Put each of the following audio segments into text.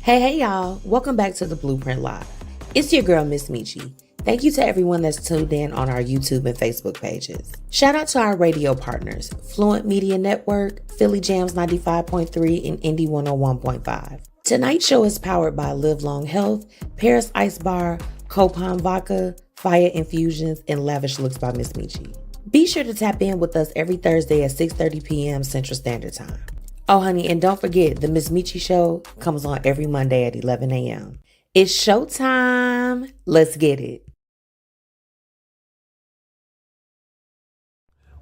Hey y'all, welcome back to the Blueprint Live. It's your girl, MzMetchi. Thank you to everyone that's tuned in on our YouTube and Facebook pages. Shout out to our radio partners, Fluent Media Network, Philly Jams 95.3, and Indie 101.5. Tonight's show is powered by Live Long Health, Paris Ice Bar, Copajn Vodka, Fiya Infusions, and Lavish Looks by MzMetchi. Be sure to tap in with us every Thursday at 6:30 p.m. Central Standard Time. Oh, honey, and don't forget, the MzMetchi Show comes on every Monday at 11 a.m. It's showtime. Let's get it.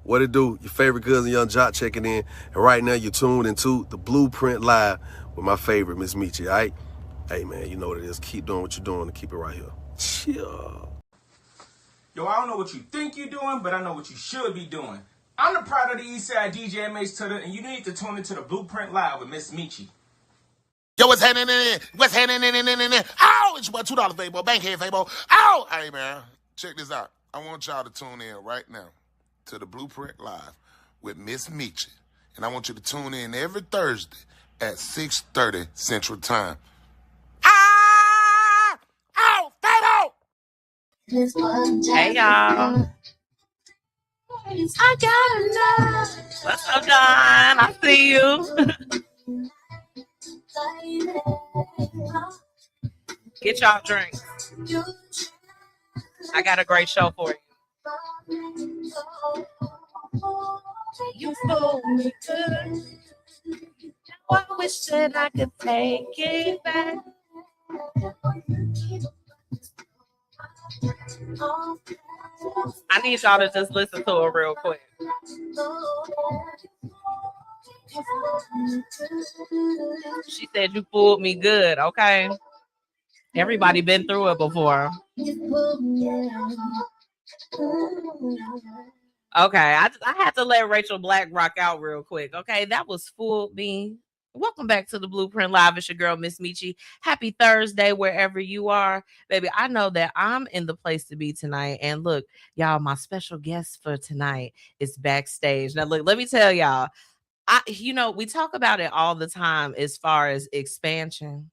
What it do? Your favorite cousin Young Jock checking in. And right now you're tuned into the Blueprint Live with my favorite MzMetchi, all right? Hey, man, you know what it is. Keep doing what you're doing and keep it right here. Chill. Yo, I don't know what you think you're doing, but I know what you should be doing. I'm the pride of the Eastside DJ MH Tutter, and you need to tune into the Blueprint Live with MzMetchi. Yo, what's happening in? What's happening in? Oh, it's your boy $2 Fabo, Bankhead Fabo. Oh, hey man, check this out. I want y'all to tune in right now to the Blueprint Live with MzMetchi, and I want you to tune in every Thursday at 6:30 Central Time. Ah! Oh, Fabo! Hey y'all. I gotta know. What's up, Don? I see you. Get y'all drinks. I got a great show for you. You told me good. Now I wish that I could take it back. I need y'all to just listen to it real quick. She said you fooled me good, okay? Everybody been through it before. Okay, I had to let Rachel Black rock out real quick, okay? That was Fooled Me. Welcome back to the Blueprint Live. It's your girl, MzMetchi. Happy Thursday, wherever you are. Baby, I know that I'm in the place to be tonight. And look, y'all, my special guest for tonight is backstage. Now, look, let me tell y'all, we talk about it all the time as far as expansion.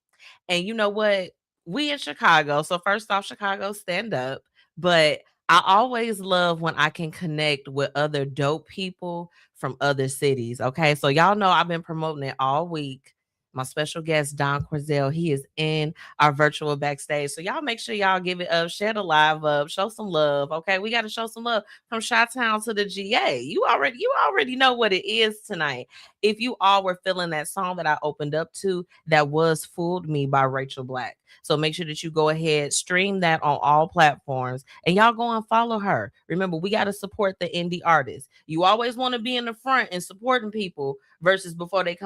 And you know what? We in Chicago. So first off, Chicago, stand up. But I always love when I can connect with other dope people from other cities. Okay. So y'all know I've been promoting it all week. My special guest, Don Quazell, he is in our virtual backstage. So y'all make sure y'all give it up, share the live up, show some love. Okay. We got to show some love from Chi-Town to the GA. You already know what it is tonight. If you all were feeling that song that I opened up to, that was Fooled Me by Rachel Black. So make sure that you go ahead, stream that on all platforms, and y'all go and follow her. Remember, we got to support the indie artists. You always want to be in the front and supporting people versus before they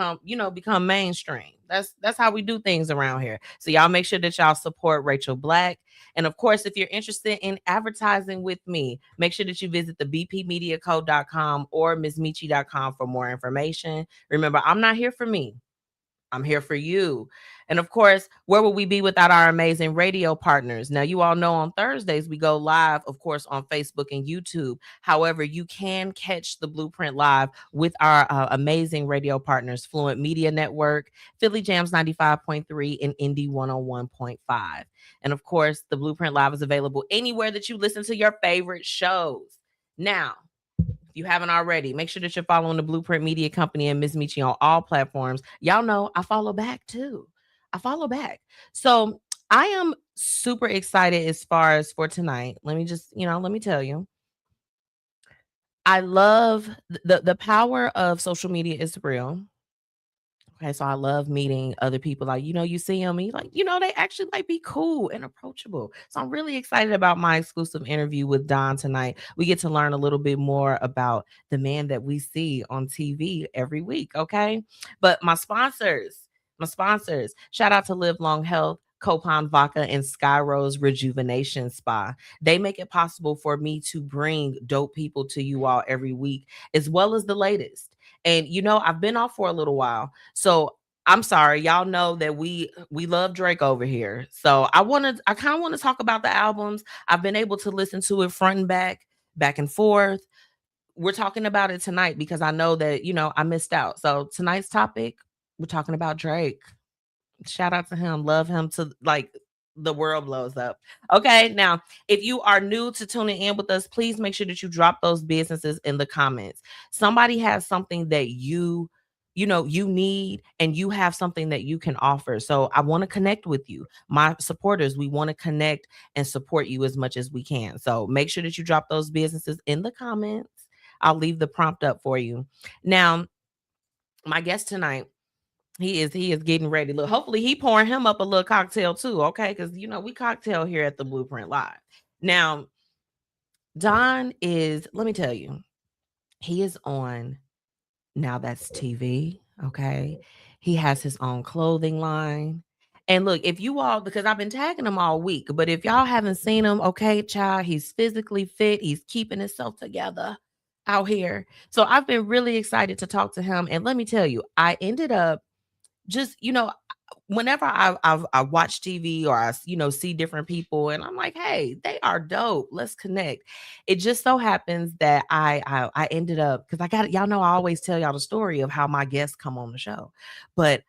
become mainstream. That's how we do things around here. So y'all make sure that y'all support Rachel Black. And of course, if you're interested in advertising with me, make sure that you visit the bpmediacode.com or MzMetchi.com for more information. Remember, I'm not here for me. I'm here for you. And of course, where would we be without our amazing radio partners? Now, you all know on Thursdays, we go live, of course, on Facebook and YouTube. However, you can catch the Blueprint Live with our amazing radio partners, Fluent Media Network, Philly Jams 95.3, and Indie 101.5. And of course, the Blueprint Live is available anywhere that you listen to your favorite shows. Now, you haven't already, make sure that you're following the Blueprint Media Company and MzMetchi on all platforms. Y'all know I follow back too. I follow back. So I am super excited as far as for tonight. Let me tell you. I love the power of social media is real. Okay, so I love meeting other people. Like, you see them, they actually be cool and approachable. So I'm really excited about my exclusive interview with Don tonight. We get to learn a little bit more about the man that we see on TV every week. Okay, but my sponsors, shout out to Live Long Health, Copajn Vodka, and Sky Rose Rejuvenation Spa. They make it possible for me to bring dope people to you all every week, as well as the latest. And I've been off for a little while, so I'm sorry. Y'all know that we love Drake over here. So I kind of want to talk about the albums. I've been able to listen to it front and back and forth. We're talking about it tonight because I know that I missed out. So tonight's topic, we're talking about Drake. Shout out to him. Love him to like the world blows up. Okay. Now, if you are new to tuning in with us, please make sure that you drop those businesses in the comments. Somebody has something that you need, and you have something that you can offer. So I want to connect with you, my supporters. We want to connect and support you as much as we can. So make sure that you drop those businesses in the comments. I'll leave the prompt up for you. Now, my guest tonight, he is getting ready. Look, hopefully he pouring him up a little cocktail too, okay? Because we cocktail here at the Blueprint Live. Now, Don is, let me tell you, he is on NowThats TV, okay? He has his own clothing line. And look, if you all, because I've been tagging him all week, but if y'all haven't seen him, okay, child, he's physically fit. He's keeping himself together out here. So I've been really excited to talk to him. And let me tell you, I ended up just whenever I watch TV or I see different people, and I'm like, hey, they are dope, let's connect. It just so happens that I ended up, because I got, y'all know I always tell y'all the story of how my guests come on the show, but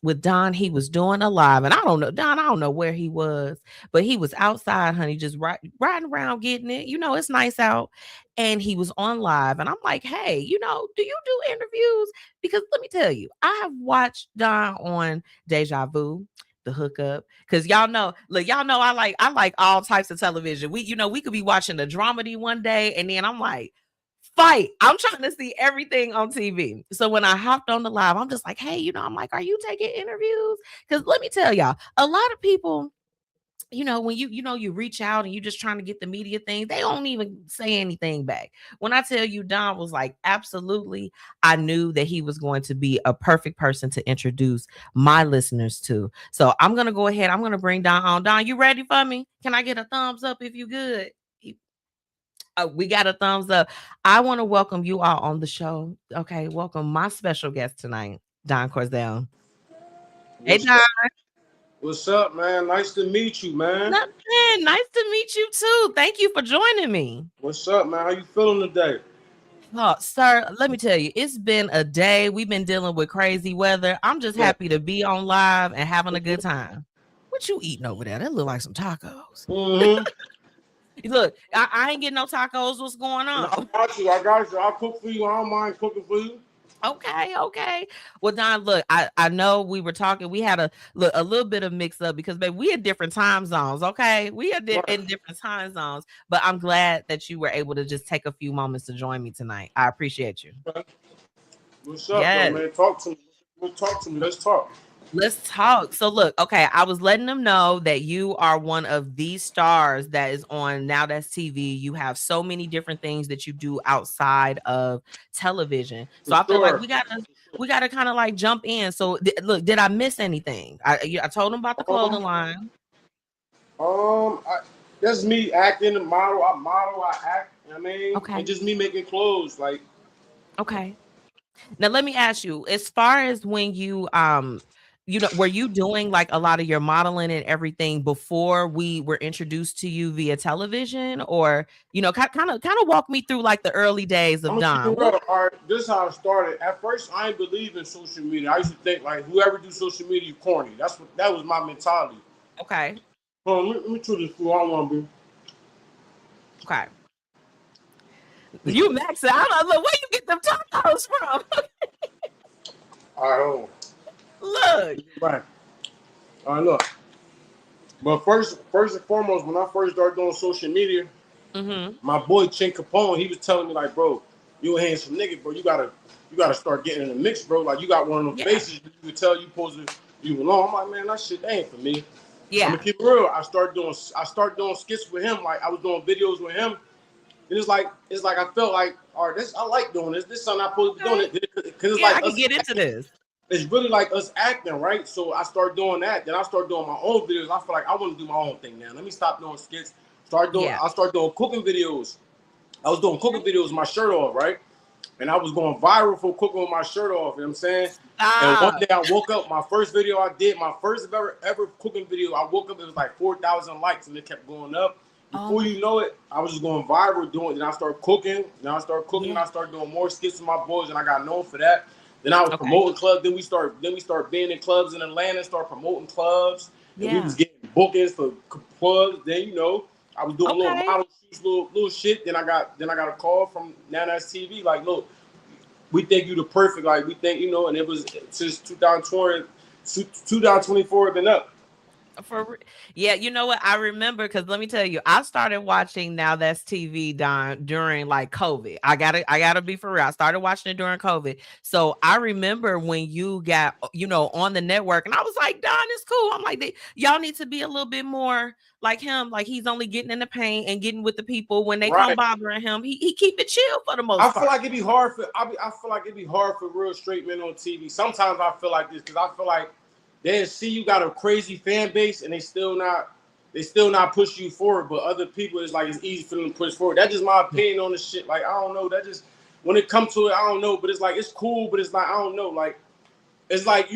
with Don, he was doing a live, and I don't know, Don, I don't know where he was, but he was outside, honey, just riding around getting it. It's nice out. And he was on live, and I'm like, hey, do you do interviews? Because let me tell you, I have watched Don on Deja Vu, The Hookup, because y'all know I like all types of television. We could be watching a dramedy one day, and then I'm like, fight. I'm trying to see everything on TV. So when I hopped on the live, I'm just like, hey, I'm like, are you taking interviews? Because let me tell y'all, a lot of people, when you reach out and you just trying to get the media thing, they don't even say anything back. When I tell you, Don was like, absolutely, I knew that he was going to be a perfect person to introduce my listeners to. So I'm going to go ahead. I'm going to bring Don on. Don, you ready for me? Can I get a thumbs up if you good? We got a thumbs up. I want to welcome you all on the show. Okay, welcome my special guest tonight, Don Corzell. Hey, Don. What's up, man? Nice to meet you, man. Nothing. Nice to meet you too. Thank you for joining me. What's up, man? How you feeling today? Oh, sir, let me tell you, it's been a day. We've been dealing with crazy weather. I'm just happy to be on live and having a good time. What you eating over there? That look like some tacos. Mm-hmm. Look, I ain't getting no tacos. What's going on? I got you. I'll cook for you. I don't mind cooking for you. Okay. Well, Don, look, I know we were talking. We had a little bit of mix up because, baby, we had different time zones. Okay, we are in different time zones. But I'm glad that you were able to just take a few moments to join me tonight. I appreciate you. What's up, though, man? Talk to me. Talk to me. Let's talk. Let's talk. So look, okay, I was letting them know that you are one of these stars that is on NowThats TV. You have so many different things that you do outside of television. So I feel like we gotta kind of like jump in. So look, did I miss anything? I told them about the clothing line. That's me acting, model. I act. I mean, okay, and just me making clothes, like. Okay. Now let me ask you, as far as when you were you doing like a lot of your modeling and everything before we were introduced to you via television, or kind of walk me through like the early days of Don? All right, this is how it started. At first, I didn't believe in social media. I used to think like whoever do social media, you corny. That was my mentality. Okay. Let me try this food. I don't want to be. Okay. You max it. I don't know where you get them tacos from. All right, hold on. Look. Right. All right, look. But first and foremost, when I first started doing social media, my boy Copajn, he was telling me like, bro, you a handsome nigga, bro. You gotta start getting in the mix, bro. Like you got one of them faces you could tell you supposed to you belong. I'm like, man, that shit ain't for me. Yeah. I'm gonna keep it real. I started doing skits with him. Like I was doing videos with him. And it's like I felt like, all right, I like doing this. This is something I'm supposed to be doing it because it's like I can get into this. It's really like us acting, right? So I started doing that. Then I started doing my own videos. I feel like I want to do my own thing now. Let me stop doing skits. I started doing cooking videos. I was doing cooking videos with my shirt off, right? And I was going viral for cooking with my shirt off. You know what I'm saying? And one day I woke up. My first video I did, my first ever cooking video. I woke up. It was like 4,000 likes, and it kept going up. Before you know it, I was just going viral doing it. Then I started cooking. And I started doing more skits with my boys, and I got known for that. Then I was promoting clubs. Then we start being in clubs in Atlanta. Start promoting clubs. And we was getting bookings for clubs. Then I was doing little model shoots, little shit. Then I got a call from NowThats TV. Like, look, we think you the perfect. Like, we think and it was since 2024 been up. Yeah, you know what? I remember because let me tell you, I started watching NowThats TV during like COVID. I gotta be for real. I started watching it during COVID. So I remember when you got on the network, and I was like, Don is cool. I'm like, y'all need to be a little bit more like him. Like he's only getting in the paint and getting with the people when they come bothering him. He keep it chill for the most part. I feel like it'd be hard for real straight men on TV. Sometimes I feel like this because I feel like they see you got a crazy fan base and they still not push you forward, but other people it's easy for them to push forward. That's just my opinion on the shit. Like, I don't know. That just when it comes to it, I don't know. But it's like it's cool, but it's like I don't know. Like it's like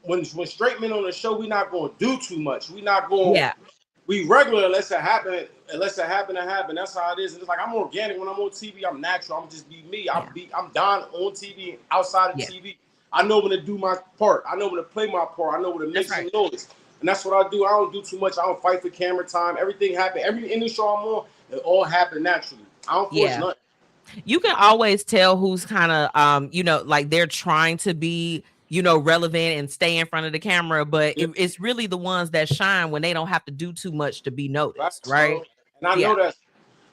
when straight men on the show, we not gonna do too much. We not going we regular unless it happen to happen. That's how it is. And it's like I'm organic when I'm on TV. I'm natural. I'm just be me. I'm Don on TV, outside of TV. I know when to do my part. I know when to play my part. I know when to make some noise. And that's what I do. I don't do too much. I don't fight for camera time. Everything happen. Any show I'm on, it all happen naturally. I don't force nothing. You can always tell who's kind of like they're trying to be relevant and stay in front of the camera, but it's really the ones that shine when they don't have to do too much to be noticed, right? And I know that.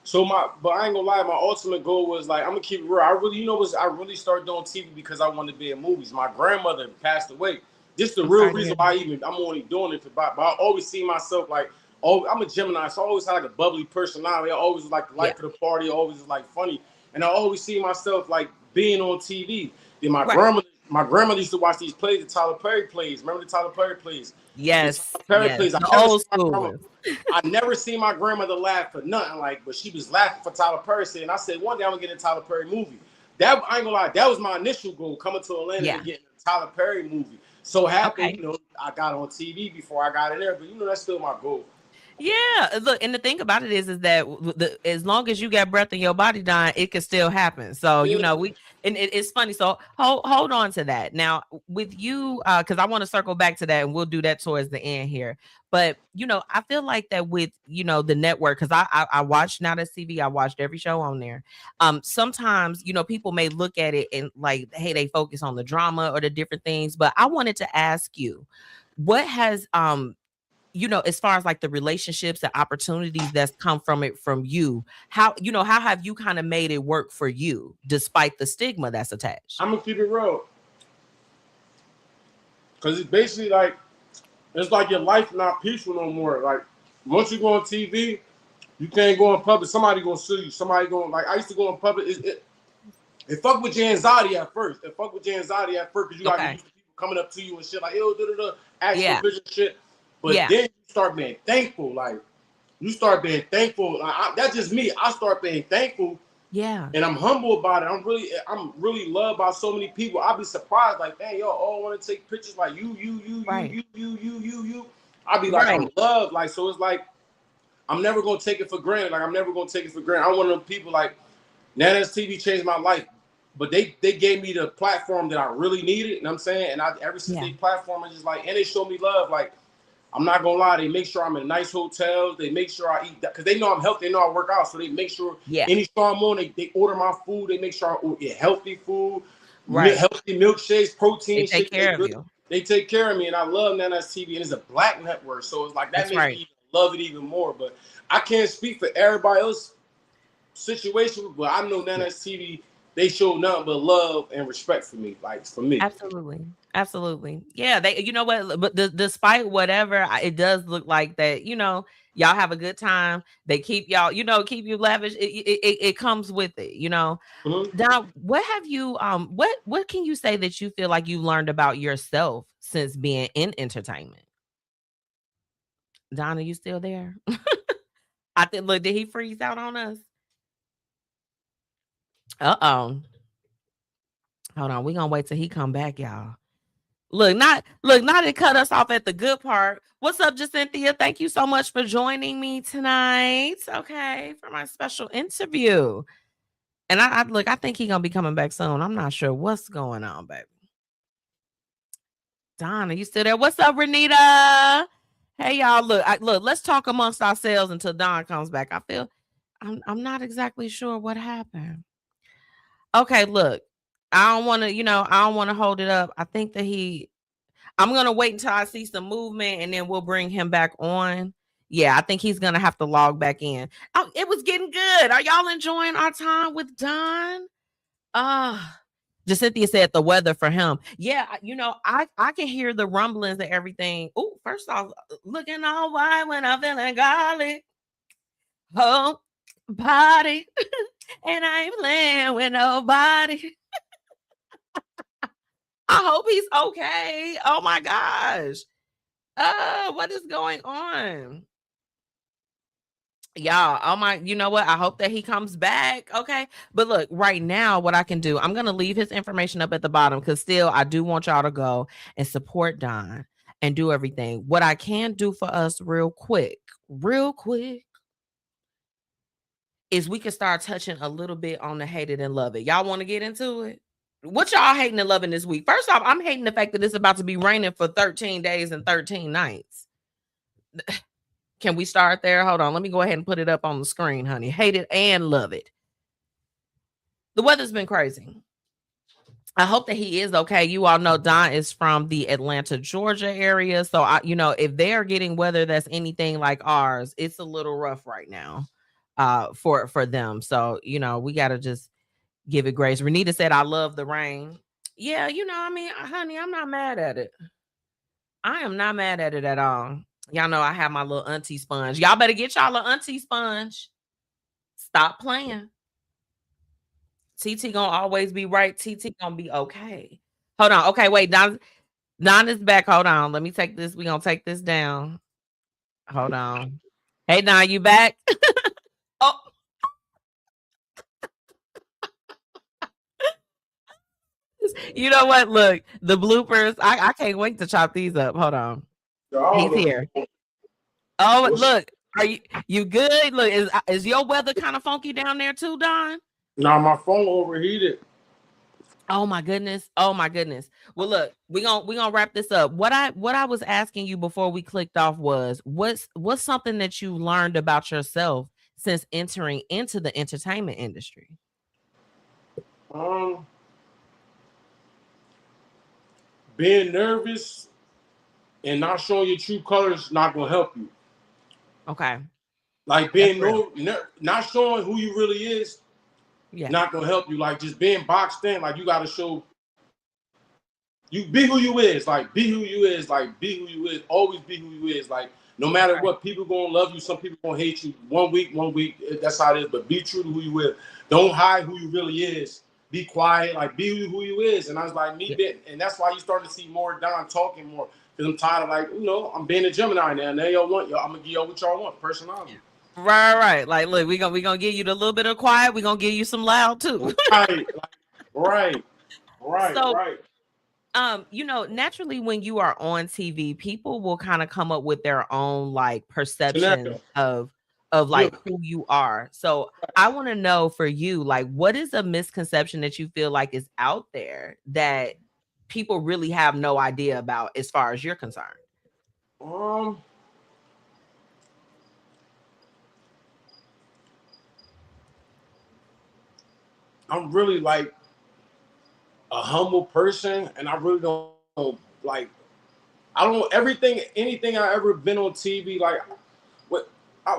So but I ain't gonna lie, my ultimate goal was like, I'm gonna keep it real. I really started doing TV because I wanted to be in movies. My grandmother passed away. This is the real reason why I'm only doing it but I always see myself like, I'm a Gemini, so I always had like a bubbly personality. I always was like the life of the party, always was like funny. And I always see myself like being on TV. Then my grandmother used to watch these plays, the Tyler Perry plays. Remember the Tyler Perry plays? Yes. Perry plays. I never seen my grandmother laugh for nothing, but she was laughing for Tyler Perry. And I said, one day I'm gonna get a Tyler Perry movie. That I ain't gonna lie, that was my initial goal, coming to Atlanta and getting a Tyler Perry movie. So happy, I got on TV before I got in there, but that's still my goal. Yeah, look, and the thing about it is that as long as you got breath in your body, Don, it can still happen. So it's funny. So hold on to that. Now with you, because I want to circle back to that, and we'll do that towards the end here. But I feel like that with the network, because I watched NowThats TV, I watched every show on there. Sometimes people may look at it and like, hey, they focus on the drama or the different things. But I wanted to ask you, what has as far as like the relationships and opportunities that's come from it from you, how have you kind of made it work for you despite the stigma that's attached? I'm gonna keep it real, because it's basically like it's like your life not peaceful no more. Like once you go on TV, you can't go in public. Somebody gonna sue you. Somebody gonna I used to go in public. It fuck with your anxiety at first. Because you got used to people coming up to you and shit like actual vision shit. But then you start being thankful. Like that's just me. I start being thankful. Yeah. And I'm humble about it. I'm really loved by so many people. I'll be surprised, like, dang, y'all all want to take pictures like you. I'll be like, I'm loved. Like, so it's like, I'm never gonna take it for granted. I'm one of them people like NowThats TV changed my life. But they gave me the platform that I really needed. You know what I'm saying? And ever since they platform, it's just like, and they show me love. Like, I'm not gonna lie, they make sure I'm in nice hotels. They make sure I eat that because they know I'm healthy. They know I work out, so they make sure any show I'm on, they order my food. They make sure I eat healthy food, healthy milkshakes, protein. They take care of you. They take care of me, and I love NowThats TV. And it's a black network, so it's like that makes me love it even more. But I can't speak for everybody else's situation, but I know NowThats TV. They show nothing but love and respect for me, like for me. Absolutely. Yeah, they, what, but despite whatever, it does look like that, y'all have a good time. They keep y'all, keep you lavish. It comes with it, Mm-hmm. Now, what have you, what can you say that you feel like you learned about yourself since being in entertainment? Don, are you still there? I think, look, did he freeze out on us? Uh-oh. Hold on, we're gonna wait till he come back, y'all. Look, not to cut us off at the good part. What's up, Cynthia? Thank you so much for joining me tonight. Okay, for my special interview. And I think he's gonna be coming back soon. I'm not sure what's going on, baby. Don, are you still there? What's up, Renita? Hey, y'all. Look, let's talk amongst ourselves until Don comes back. I feel I'm not exactly sure what happened. Okay, look. I don't want to hold it up. I think that I'm gonna wait until I see some movement and then we'll bring him back on. Yeah, I think he's gonna have to log back in. Oh, it was getting good. Are y'all enjoying our time with Don? Cynthia said the weather for him. Yeah, I can hear the rumblings and everything. Oh, first off, looking all white when I'm feeling garlic. Oh, body. And I ain't playing with nobody. I hope he's okay. Oh my gosh. What is going on? Y'all, you know what? I hope that he comes back. Okay. But look, right now, what I can do, I'm going to leave his information up at the bottom because still, I do want y'all to go and support Don and do everything. What I can do for us real quick, is we can start touching a little bit on the hate it and love it. Y'all want to get into it? What y'all hating and loving this week? First off, I'm hating the fact that it's about to be raining for 13 days and 13 nights. Can we start there? Hold on. Let me go ahead and put it up on the screen, honey. Hate it and love it. The weather's been crazy. I hope that he is okay. You all know Don is from the Atlanta, Georgia area. So, if they're getting weather that's anything like ours, it's a little rough right now for them. So, we got to just give it grace. Renita said, I love the rain. Yeah, honey, I'm not mad at it. I am not mad at it at all. Y'all know I have my little auntie sponge. Y'all better get y'all a auntie sponge. Stop playing. TT gonna always be right. TT gonna be okay. Hold on. Okay, wait. Don is back. Hold on. Let me take this. We're gonna take this down. Hold on. Hey, Don, you back? Oh. You know what? Look, the bloopers. I can't wait to chop these up. Hold on. He's here. Oh, look. Are you good? Look, is your weather kind of funky down there too, Don? Nah, my phone overheated. Oh my goodness. Oh my goodness. Well, look, we gonna wrap this up. What I was asking you before we clicked off was what's something that you learned about yourself since entering into the entertainment industry? Being nervous and not showing your true colors not gonna help you. Okay. Like being not showing who you really is, not gonna help you. Like just being boxed in, like you gotta show you be who you is. Like be who you is. Like be who you is. Always be who you is. Like no matter what, people gonna love you. Some people gonna hate you. One week. That's how it is. But be true to who you is. Don't hide who you really is. Be quiet. Like be who you is. And I was like and that's why you start to see more Don talking more. Because I'm tired of I'm being a Gemini now. Now y'all want I'm gonna give y'all what y'all want. Personality. Right. Like, look, we gonna give you the little bit of quiet. We gonna give you some loud too. Right. Naturally, when you are on TV, people will kind of come up with their own like perception of like who you are. So I want to know for you, like, what is a misconception that you feel like is out there that people really have no idea about as far as you're concerned? I'm really like a humble person, and I really don't like. I don't know anything I ever been on TV. Like, what?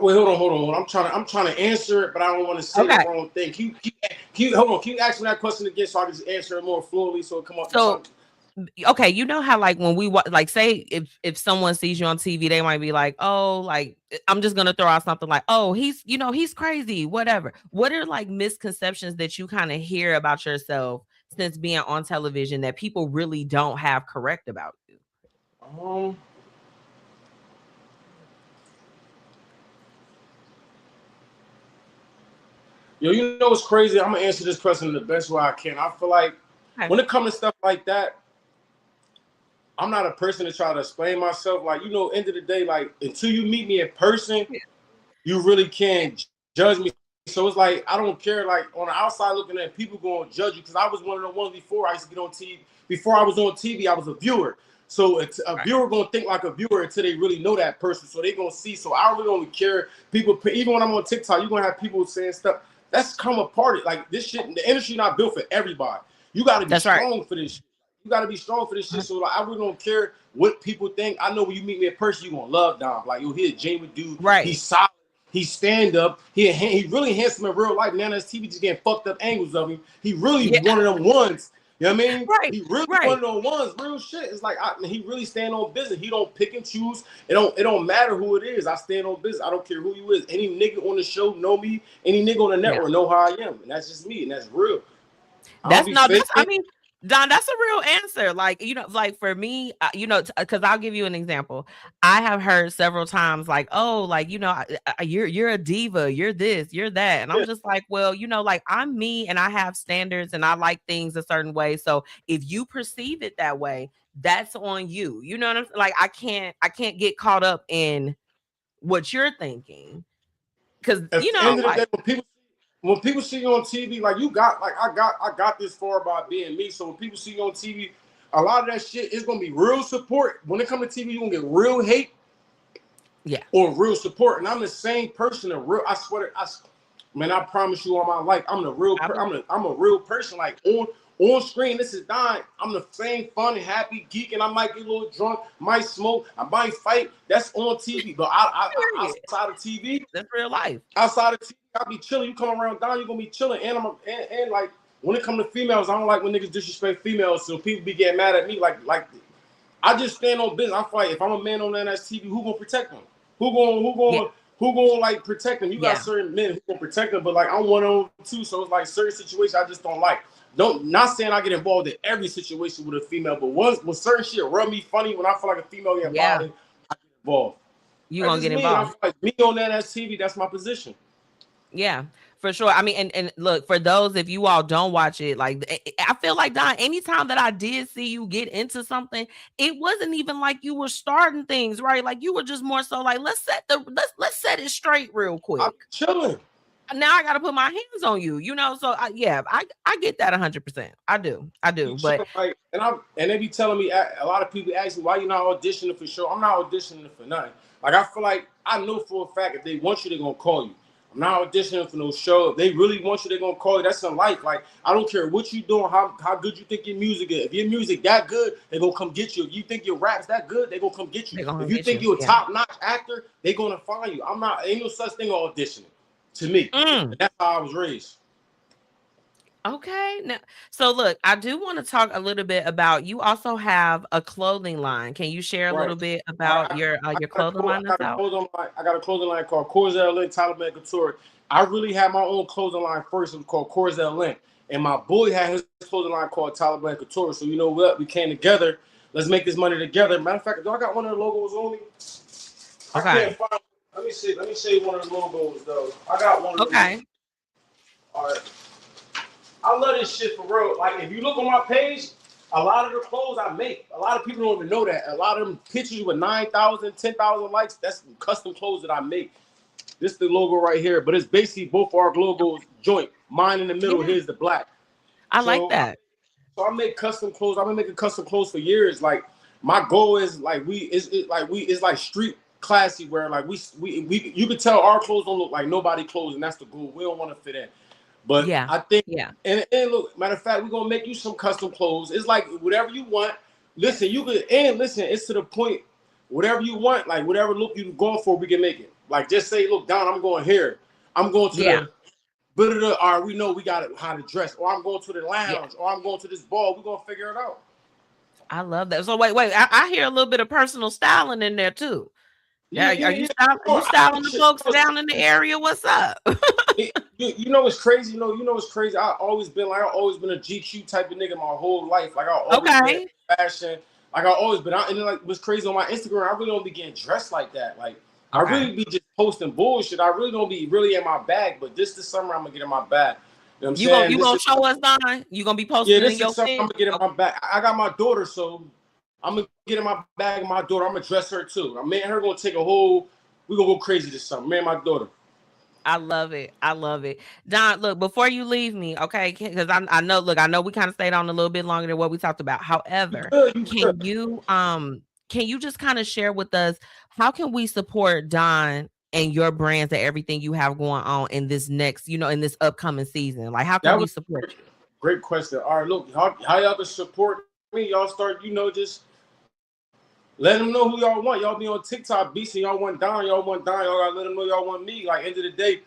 Wait, hold on. I'm trying to answer it, but I don't want to say the wrong thing. Can you ask me that question again so I can just answer it more fluently so it come up? So, okay, you know how like when we like say if someone sees you on TV, they might be like, oh, like I'm just gonna throw out something like, oh, he's crazy, whatever. What are like misconceptions that you kind of hear about yourself since being on television that people really don't have correct about you? You know what's crazy? I'm gonna answer this question the best way I can. I feel like when it comes to stuff like that, I'm not a person to try to explain myself. Like, end of the day, like until you meet me in person, you really can't judge me. So it's like I don't care. Like on the outside looking at, people gonna judge you because I was one of the ones before I used to get on TV. Before I was on TV, I was a viewer. So it's a viewer gonna think like a viewer until they really know that person. So they gonna see. So I really don't care. People, even when I'm on TikTok, you're gonna have people saying stuff. That's come apart. Like this shit, the industry not built for everybody. You gotta be strong for this shit. You gotta be strong for this shit. So like, I really don't care what people think. I know when you meet me in person, you gonna love Dom. Like you'll hear genuine dude. Right. He's solid. He stand up. He really handsome in real life. NowThats TV just getting fucked up angles of him. He really one of them ones. You know what I mean? Right. He really one of those ones. Real shit. It's like he really stand on business. He don't pick and choose. It don't matter who it is. I stand on business. I don't care who you is. Any nigga on the show know me. Any nigga on the network know how I am. And that's just me. And that's real. I mean, Don, that's a real answer. Like, you know, like for me, you know, because I'll give you an example. I have heard several times like, oh, like, you know, you're a diva, you're this, you're that. And I'm just like, well, you know, like I'm me and I have standards and I like things a certain way. So if you perceive it that way, that's on you. You know what I'm saying? Like, I can't get caught up in what you're thinking. Because, you know, like, when people see you on TV, like you got, like I got this far by being me. So when people see you on TV, a lot of that shit is gonna be real support. When it comes to TV, you're gonna get real hate, or real support. And I'm the same person. I swear, I promise you on my life, I'm a real person. Like on screen, this is Don. I'm the same fun, happy, geek, and I might get a little drunk, might smoke, I might fight. That's on TV. But outside of TV, that's real life. Outside of TV, I'll be chilling. You come around Don, you're gonna be chilling. And like when it comes to females, I don't like when niggas disrespect females. So people be getting mad at me. Like I just stand on business. I fight. If I'm a man on NowThats TV, who gonna protect them? Who gonna like protect them? You got certain men who gonna protect them, but like I'm one of them too. So it's like certain situations I just don't like. Not saying I get involved in every situation with a female, but when certain shit rub me funny, when I feel like a female get involved, I get involved. You gonna get involved? I feel like me on NowThats TV, that's my position. Yeah, for sure. I mean, and look, for those, if you all don't watch it, like I feel like Don, anytime that I did see you get into something, it wasn't even like you were starting things, right? Like you were just more so like, let's set it straight real quick. I'm chilling. Now I gotta put my hands on you, you know. So I get that 100%. I do. But like, and they be telling me, a lot of people ask me why you not auditioning for show. I'm not auditioning for nothing. Like I feel like I know for a fact if they want you, they're gonna call you. I'm not auditioning for no show. If they really want you, they're gonna call you. That's in life. Like I don't care what you doing, how good you think your music is. If your music that good, they gonna come get you. If you think your rap's that good, they gonna come get you. If you think you're a top-notch actor, they gonna find you. Ain't no such thing as auditioning. To me, that's how I was raised. Okay, now, so look, I do want to talk a little bit about. You also have a clothing line. Can you share a little bit about your clothing line that's out? I got a clothing line called Copajn Vodka Taliban Couture. I really had my own clothing line first. It was called Copajn Vodka, and my boy had his clothing line called Taliban Couture. So you know what? We came together. Let's make this money together. Matter of fact, do I got one of the logos on me? Okay. I can't find. Let me see. Let me show you one of the logos though. I got one. Okay. All right. I love this shit for real. Like if you look on my page, a lot of the clothes I make, a lot of people don't even know that. A lot of them pictures with 9,000, 10,000 likes, that's custom clothes that I make. This is the logo right here, but it's basically both our logos joint. Mine in the middle, here's the black. I like that. So I make custom clothes. I've been making custom clothes for years. Like my goal is like it's like street classy where like we you can tell our clothes don't look like nobody clothes, and that's the goal. We don't want to fit in. But I think, and look, matter of fact, we're gonna make you some custom clothes. It's like whatever you want. Listen, it's to the point. Whatever you want, like whatever look you're going for, we can make it. Like just say, look, Don, I'm going here. I'm going to the all right, we know we got how to dress, or I'm going to the lounge, or I'm going to this ball. We're gonna figure it out. I love that. So wait, I hear a little bit of personal styling in there too. Are you styling the folks down in the area? What's up? You know what's crazy? You know what's crazy? I've always been a GQ type of nigga my whole life. Like I always been fashion. Like I always been out, and like what's crazy on my Instagram, I really don't be getting dressed like that. Like I really be just posting bullshit. I really don't be really in my bag. But this summer I'm gonna get in my bag. You know what I'm saying? You gonna show us, Don? You gonna be posting in your feed? I'm gonna get in my bag. I got my daughter, so I'm gonna get in my bag of my daughter. I'm gonna dress her too. Me and her gonna take we're gonna go crazy this summer. Me and my daughter. I love it. I love it. Don, look, before you leave me, okay, because I know, look, I know we kind of stayed on a little bit longer than what we talked about. However, can you just kind of share with us how can we support Don and your brands and everything you have going on in this next, in this upcoming season? Like, how can we support you? Great question. All right, look, how y'all can support me? Y'all start, just let them know who y'all want. Y'all be on TikTok beasting. Y'all want Don. Y'all gotta let them know y'all want me. Like, end of the day,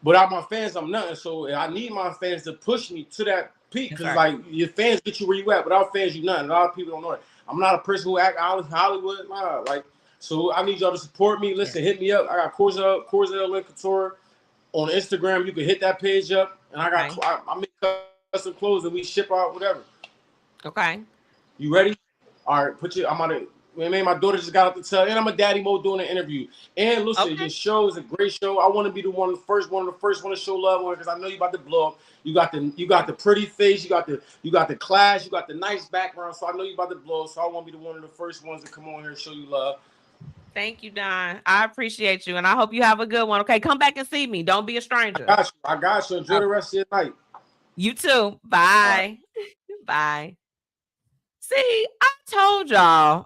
without my fans, I'm nothing. So I need my fans to push me to that peak. Because, like, your fans get you where you at. Without fans, you nothing. A lot of people don't know it. I'm not a person who act Hollywood. Nah, like, so I need y'all to support me. Listen, hit me up. I got Corzel Lynn Couture on Instagram. You can hit that page up. And I got I make custom clothes that we ship out, whatever. Okay. You ready? All right, I'm on it. Man, my daughter just got up to tell, and I'm a daddy mode doing an interview. And listen, your show is a great show. I want to be one of the first one to show love on it because I know you about to blow up. You got the pretty face, you got the class, you got the nice background. So I know you about to blow up. So I want to be one of the first ones to come on here and show you love. Thank you, Don. I appreciate you, and I hope you have a good one. Okay, come back and see me. Don't be a stranger. I got you. Enjoy the rest of your night. You too. Bye. Bye. See, I told y'all,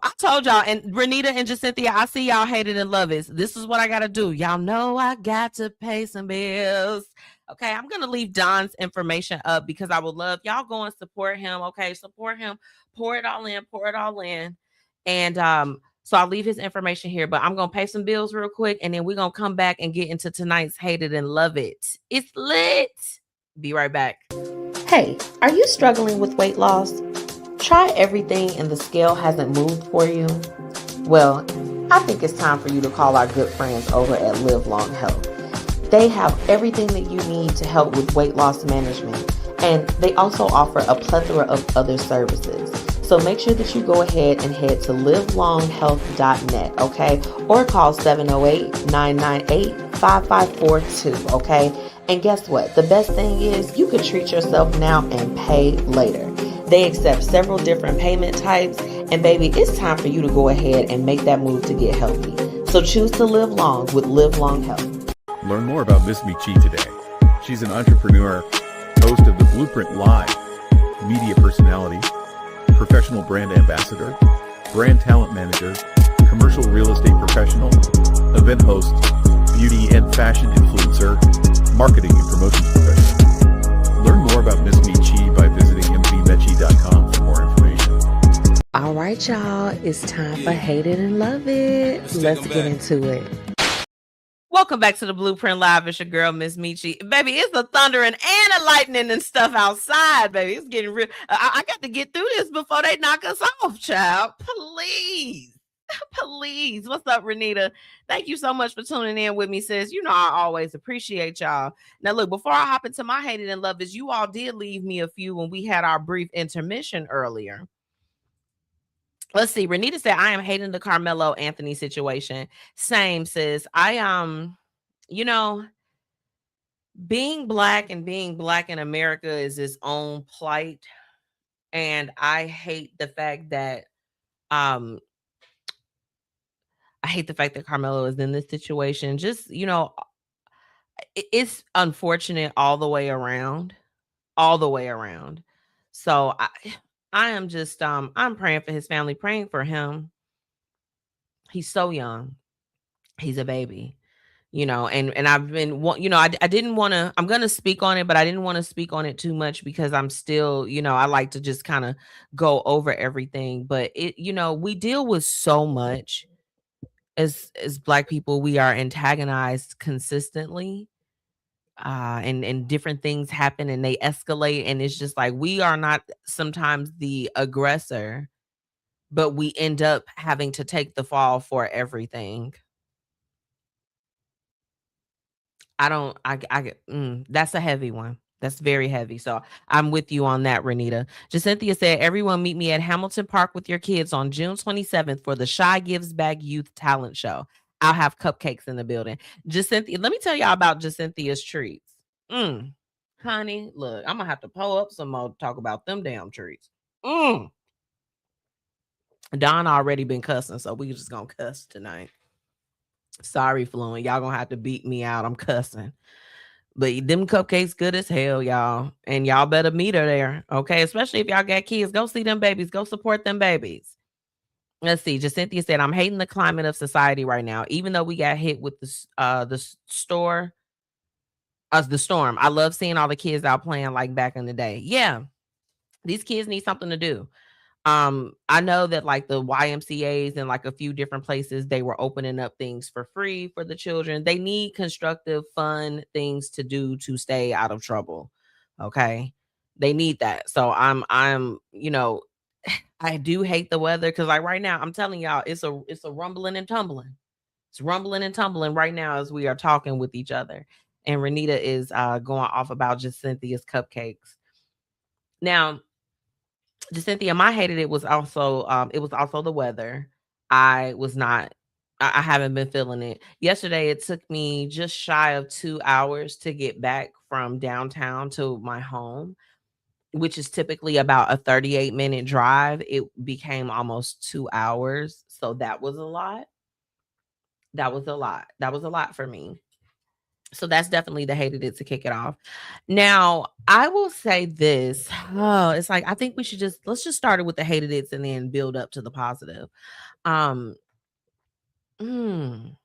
and Renita and Jacynthia, I see y'all hate it and love it. This is what I got to do. Y'all know I got to pay some bills. Okay, I'm going to leave Don's information up because I would love y'all go and support him. Okay, support him. Pour it all in. And so I'll leave his information here, but I'm going to pay some bills real quick, and then we're going to come back and get into tonight's Hate It and Love It. It's lit. Be right back. Hey, are you struggling with weight loss? Try everything and the scale hasn't moved for you? Well, I think it's time for you to call our good friends over at Live Long Health. They have everything that you need to help with weight loss management, and they also offer a plethora of other services. So make sure that you go ahead and head to livelonghealth.net, okay? Or call 708-998-5542, okay? And guess what? The best thing is you can treat yourself now and pay later. They accept several different payment types, and baby, it's time for you to go ahead and make that move to get healthy. So choose to live long with Live Long Health. Learn more about MzMetchi See today. She's an entrepreneur, host of the Blueprint Live, media personality, professional brand ambassador, brand talent manager, commercial real estate professional, event host, beauty and fashion influencer, marketing and promotions professional. Learn more about MzMetchi See by visiting MzMetchi.com for more information. All right, y'all, it's time for Hate It and Love It. Let's get into it. Welcome back to the Blueprint Live. It's your girl, MzMetchi. Baby, it's a thundering and a lightning and stuff outside, baby. It's getting real. I got to get through this before they knock us off, child. Please. Please. What's up, Renita? Thank you so much for tuning in with me, sis. You know I always appreciate y'all. Now, look, before I hop into my Hate It and Love It, you all did leave me a few when we had our brief intermission earlier. Let's see. Renita said, I am hating the Carmelo Anthony situation. Same, sis. Being black in America is its own plight. And I hate the fact that Carmelo is in this situation. Just, it's unfortunate all the way around. So I am just, I'm praying for his family, praying for him. He's so young. He's a baby, and I've been, I didn't want to, I'm going to speak on it, but I didn't want to speak on it too much because I'm still, I like to just kind of go over everything. But we deal with so much as Black people. We are antagonized consistently. And different things happen and they escalate. And it's just like, we are not sometimes the aggressor, but we end up having to take the fall for everything. That's a heavy one. That's very heavy. So I'm with you on that, Renita. Jacynthia said, everyone meet me at Hamilton Park with your kids on June 27th for the Shy Gives Back Youth Talent Show. I'll have cupcakes in the building. Jacynthia, let me tell y'all about Jacynthia's treats. Honey, look, I'm going to have to pull up some more to talk about them damn treats. Don already been cussing, so we just going to cuss tonight. Sorry, Fluent. Y'all gonna have to beat me out. I'm cussing. But them cupcakes good as hell, y'all. And y'all better meet her there. Okay. Especially if y'all got kids. Go see them babies. Go support them babies. Let's see. Cynthia said, I'm hating the climate of society right now. Even though we got hit with the storm. I love seeing all the kids out playing like back in the day. Yeah. These kids need something to do. I know that like the YMCAs and like a few different places, they were opening up things for free for the children. They need constructive, fun things to do to stay out of trouble. Okay. They need that. So I'm, I do hate the weather because like right now, I'm telling y'all, it's a rumbling and tumbling. It's rumbling and tumbling right now as we are talking with each other. And Renita is going off about just Cynthia's cupcakes. Now, Cynthia, my hated it was also the weather. I was not I haven't been feeling it. Yesterday it took me just shy of 2 hours to get back from downtown to my home, which is typically about a 38-minute drive. It became almost 2 hours. So that was a lot. That was a lot. That was a lot for me. So that's definitely the hated it to kick it off. Now, I will say this. Oh, it's like I think we should let's just start it with the hated it's and then build up to the positive. Um mm,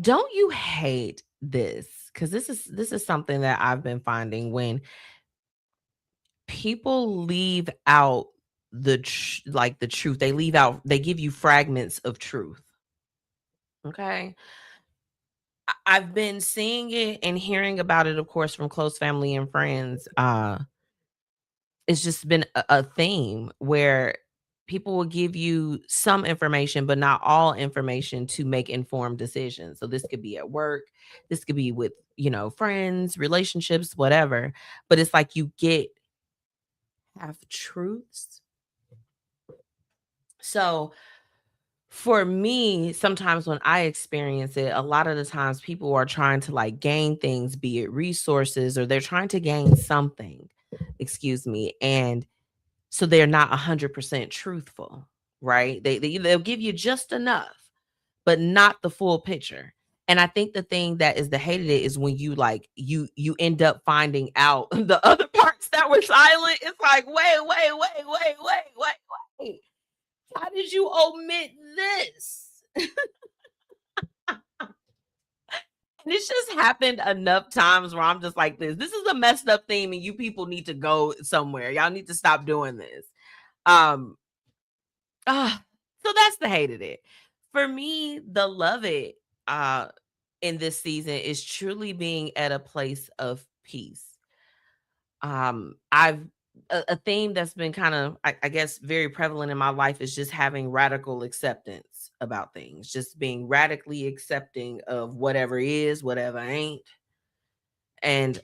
don't you hate this? Because this is something that I've been finding when people leave out the truth. They give you fragments of truth. Okay. I've been seeing it and hearing about it, of course, from close family and friends. It's just been a theme where people will give you some information, but not all information to make informed decisions. So this could be at work, this could be with, friends, relationships, whatever. But it's like you get half truths. So for me, sometimes when I experience it, a lot of the times people are trying to like gain things, be it resources, or they're trying to gain something, excuse me. And so they're not 100% truthful, right? They'll give you just enough, but not the full picture. And I think the thing that is the hated it is when you like you end up finding out the other parts that were silent. It's like, wait. How did you omit this? And it's just happened enough times where I'm just like this is a messed up theme and you people need to go somewhere. Y'all need to stop doing this. So that's the hated it. For me, the love it in this season is truly being at a place of peace. I've a theme that's been kind of, I guess, very prevalent in my life is just having radical acceptance about things, just being radically accepting of whatever is, whatever ain't. And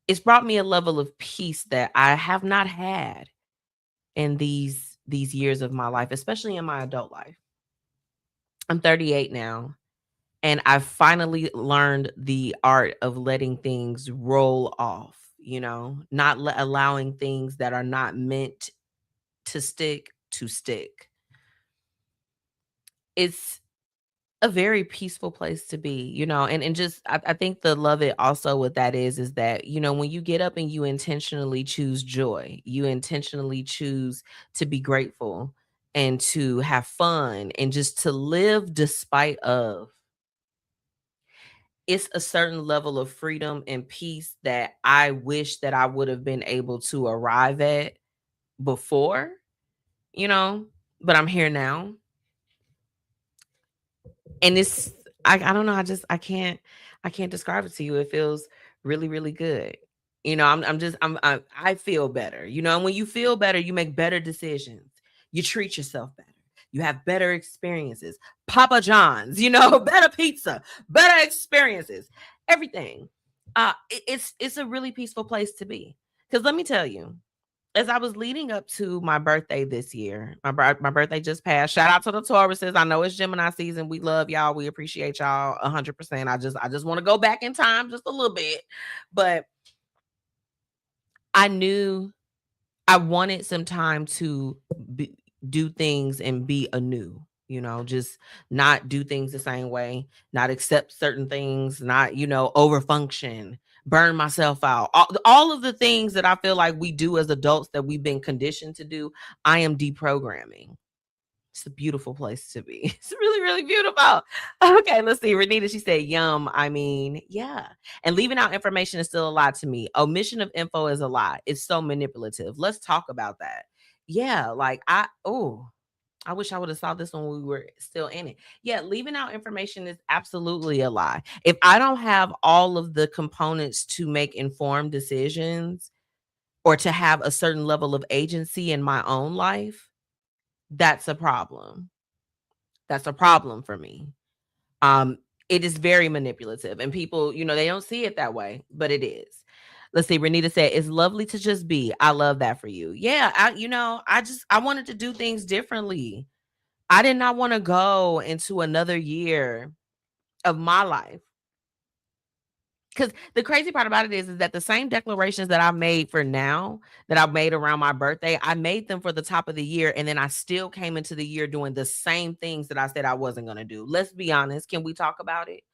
it's brought me a level of peace that I have not had in these years of my life, especially in my adult life. I'm 38 now, and I've finally learned the art of letting things roll off, not allowing things that are not meant to stick. It's a very peaceful place to be, and just I think the love it also what that is that, when you get up and you intentionally choose joy, you intentionally choose to be grateful and to have fun and just to live despite of, it's a certain level of freedom and peace that I wish that I would have been able to arrive at before, but I'm here now. And it's, I don't know, I can't describe it to you. It feels really, really good. I feel better, and when you feel better, you make better decisions. You treat yourself better. You have better experiences. Papa John's, better pizza, better experiences, everything. It's a really peaceful place to be. Because let me tell you, as I was leading up to my birthday this year, my birthday just passed. Shout out to the Tauruses. I know it's Gemini season. We love y'all. We appreciate y'all 100%. I just want to go back in time just a little bit. But I knew I wanted some time to do things and be anew, just not do things the same way, not accept certain things, not, overfunction, burn myself out. All of the things that I feel like we do as adults that we've been conditioned to do, I am deprogramming. It's a beautiful place to be. It's really, really beautiful. Okay, let's see. Renita, she said, yum. I mean, yeah. And leaving out information is still a lie to me. Omission of info is a lie. It's so manipulative. Let's talk about that. Yeah, like I wish I would have saw this when we were still in it. Yeah, leaving out information is absolutely a lie. If I don't have all of the components to make informed decisions or to have a certain level of agency in my own life, that's a problem. That's a problem for me. It is very manipulative, and people, they don't see it that way, but it is. Let's see. Renita said, it's lovely to just be. I love that for you. Yeah. I wanted to do things differently. I did not want to go into another year of my life. Because the crazy part about it is that the same declarations that I made for now, that I made around my birthday, I made them for the top of the year. And then I still came into the year doing the same things that I said I wasn't going to do. Let's be honest. Can we talk about it?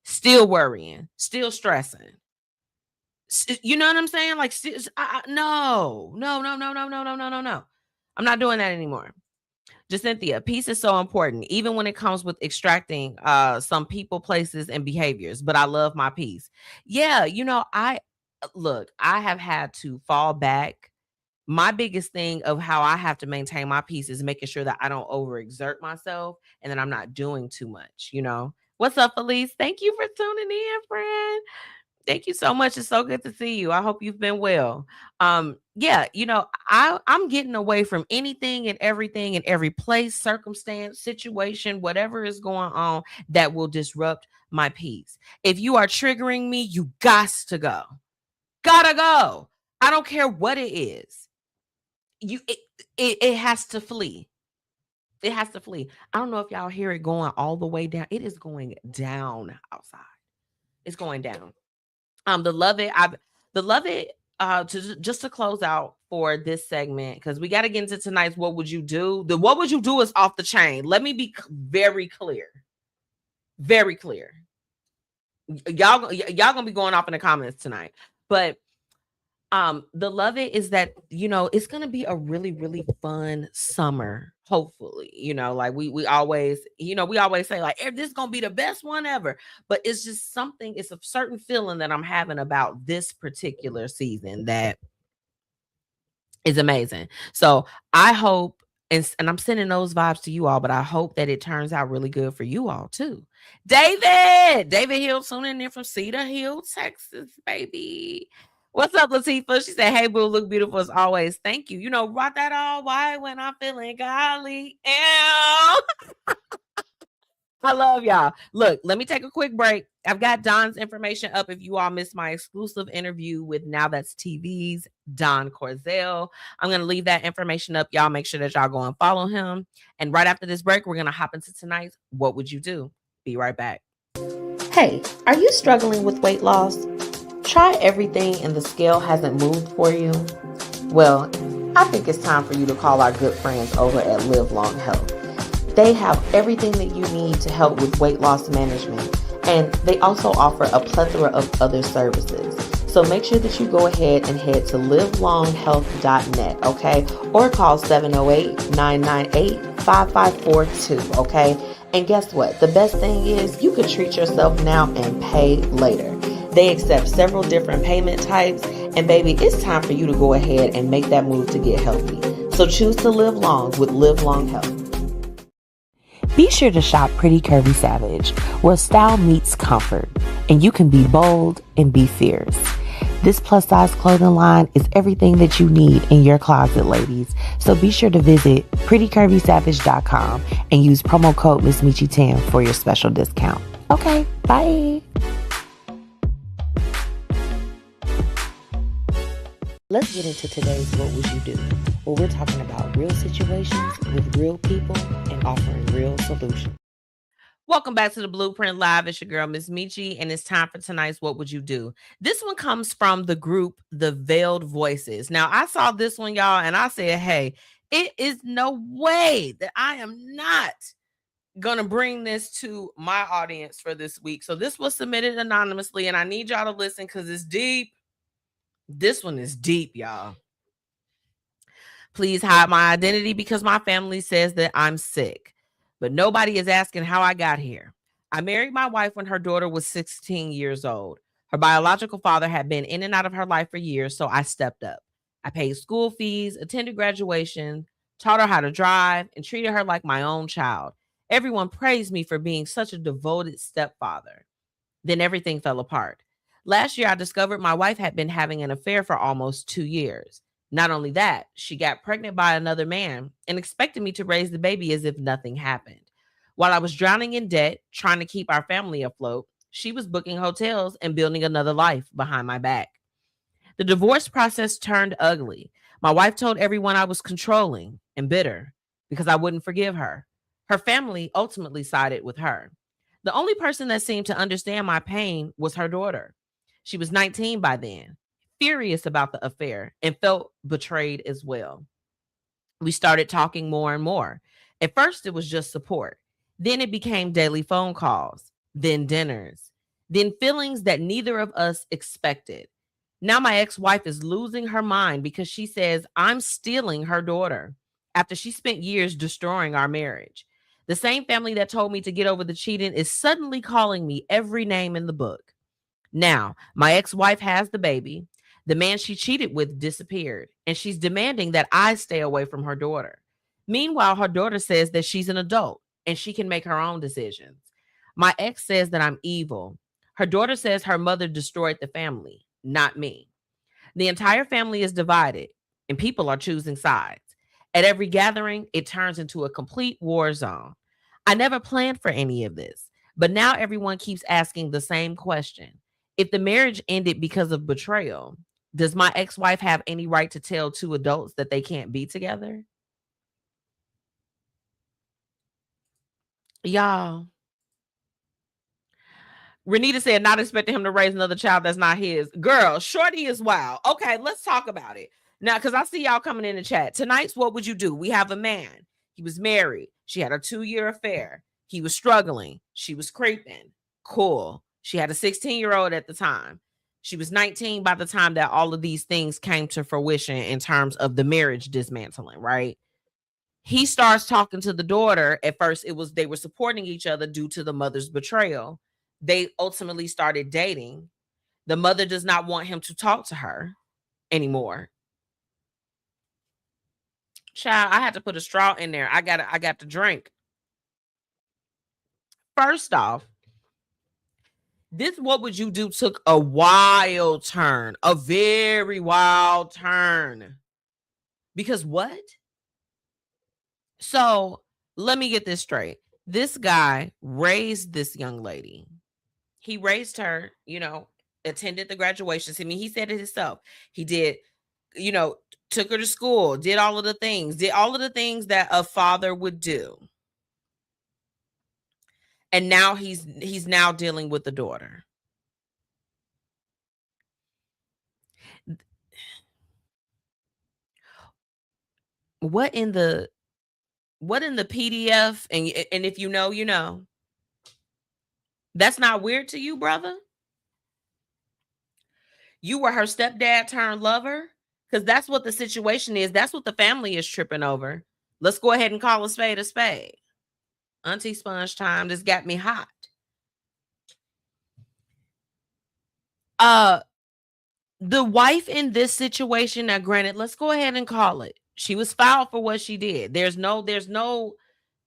Still worrying, still stressing. You know what I'm saying? Like, no. I'm not doing that anymore. Cynthia, peace is so important, even when it comes with extracting some people, places, and behaviors. But I love my peace. Yeah, I have had to fall back. My biggest thing of how I have to maintain my peace is making sure that I don't overexert myself and that I'm not doing too much. What's up, Felice? Thank you for tuning in, friend. Thank you so much. It's so good to see you. I hope you've been well. Yeah, I'm getting away from anything and everything in every place, circumstance, situation, whatever is going on that will disrupt my peace. If you are triggering me, you got to go. Gotta go. I don't care what it is. It has to flee. It has to flee. I don't know if y'all hear it going all the way down. It is going down outside. It's going down. The love it. Just to close out for this segment, because we got to get into tonight's what would you do. The what would you do is off the chain. Let me be very clear. Very clear. Y'all gonna be going off in the comments tonight, but the love it is that it's gonna be a really, really fun summer. Hopefully, like we always say, like, this is gonna be the best one ever. But it's just something, it's a certain feeling that I'm having about this particular season that is amazing. So I hope, and I'm sending those vibes to you all, but I hope that it turns out really good for you all too. David Hill tuning in from Cedar Hill, Texas, baby. What's up, Latifah? She said, hey, boo, look beautiful as always. Thank you. Rock that all white when I'm feeling golly. Ew. I love y'all. Look, let me take a quick break. I've got Don's information up if you all missed my exclusive interview with NowThats TV's Don Corzell. I'm going to leave that information up. Y'all make sure that y'all go and follow him. And right after this break, we're going to hop into tonight's What Would You Do? Be right back. Hey, are you struggling with weight loss? Try everything and the scale hasn't moved for you? Well, I think it's time for you to call our good friends over at Live Long Health. They have everything that you need to help with weight loss management, and they also offer a plethora of other services. So make sure that you go ahead and head to livelonghealth.net, okay? Or call 708-998-5542, okay? And guess what? The best thing is you could treat yourself now and pay later. They accept several different payment types, and baby, it's time for you to go ahead and make that move to get healthy. So choose to live long with Live Long Health. Be sure to shop Pretty Curvy Savage, where style meets comfort, and you can be bold and be fierce. This plus-size clothing line is everything that you need in your closet, ladies. So be sure to visit prettycurvysavage.com and use promo code MzMetchi10 for your special discount. Okay, bye. Let's get into today's What Would You Do? Where we're talking about real situations with real people and offering real solutions. Welcome back to the Blueprint Live. It's your girl, MzMetchi, and it's time for tonight's What Would You Do? This one comes from the group, The Veiled Voices. Now, I saw this one, y'all, and I said, hey, It is no way that I am not gonna bring this to my audience for this week. So this was submitted anonymously, and I need y'all to listen because it's deep. This one is deep, y'all. Please hide my identity because my family says that I'm sick, but nobody is asking how I got here. I married my wife when her daughter was 16 years old. Her biological father had been in and out of her life for years, so I stepped up. I paid school fees, attended graduation, taught her how to drive, and treated her like my own child. Everyone praised me for being such a devoted stepfather. Then everything fell apart. Last year, I discovered my wife had been having an affair for almost 2 years. Not only that, she got pregnant by another man and expected me to raise the baby as if nothing happened. While I was drowning in debt, trying to keep our family afloat, she was booking hotels and building another life behind my back. The divorce process turned ugly. My wife told everyone I was controlling and bitter because I wouldn't forgive her. Her family ultimately sided with her. The only person that seemed to understand my pain was her daughter. She was 19 by then, furious about the affair, and felt betrayed as well. We started talking more and more. At first, it was just support. Then it became daily phone calls, then dinners, then feelings that neither of us expected. Now my ex-wife is losing her mind because she says I'm stealing her daughter after she spent years destroying our marriage. The same family that told me to get over the cheating is suddenly calling me every name in the book. Now, my ex-wife has the baby. The man she cheated with disappeared, and she's demanding that I stay away from her daughter. Meanwhile, her daughter says that she's an adult and she can make her own decisions. My ex says that I'm evil. Her daughter says her mother destroyed the family, not me. The entire family is divided, and people are choosing sides. At every gathering, it turns into a complete war zone. I never planned for any of this, but now everyone keeps asking the same question. If the marriage ended because of betrayal, does my ex-wife have any right to tell two adults that they can't be together? Y'all. Renita said, not expecting him to raise another child that's not his. Girl, Shorty is wild. Okay, let's talk about it. Now, because I see y'all coming in the chat. Tonight's What Would You Do? We have a man. He was married. She had a 2-year affair. He was struggling. She was creeping. Cool. She had a 16-year-old at the time. She was 19 by the time that all of these things came to fruition in terms of the marriage dismantling, right? He starts talking to the daughter. At first, they were supporting each other due to the mother's betrayal. They ultimately started dating. The mother does not want him to talk to her anymore. Child, I had to put a straw in there. I got to drink. First off, this What Would You Do took a wild turn, a very wild turn. Because what? So let me get this straight. This guy raised this young lady. He raised her, attended the graduations. I mean, he said it himself. He did, took her to school, did all of the things that a father would do. And now he's now dealing with the daughter. What in the PDF, and if you know, you know. That's not weird to you, brother? You were her stepdad turned lover? Because that's what the situation is. That's what the family is tripping over. Let's go ahead and call a spade a spade. Auntie Sponge time. This got me hot. The wife in this situation, now granted, let's go ahead and call it. She was foul for what she did. There's no,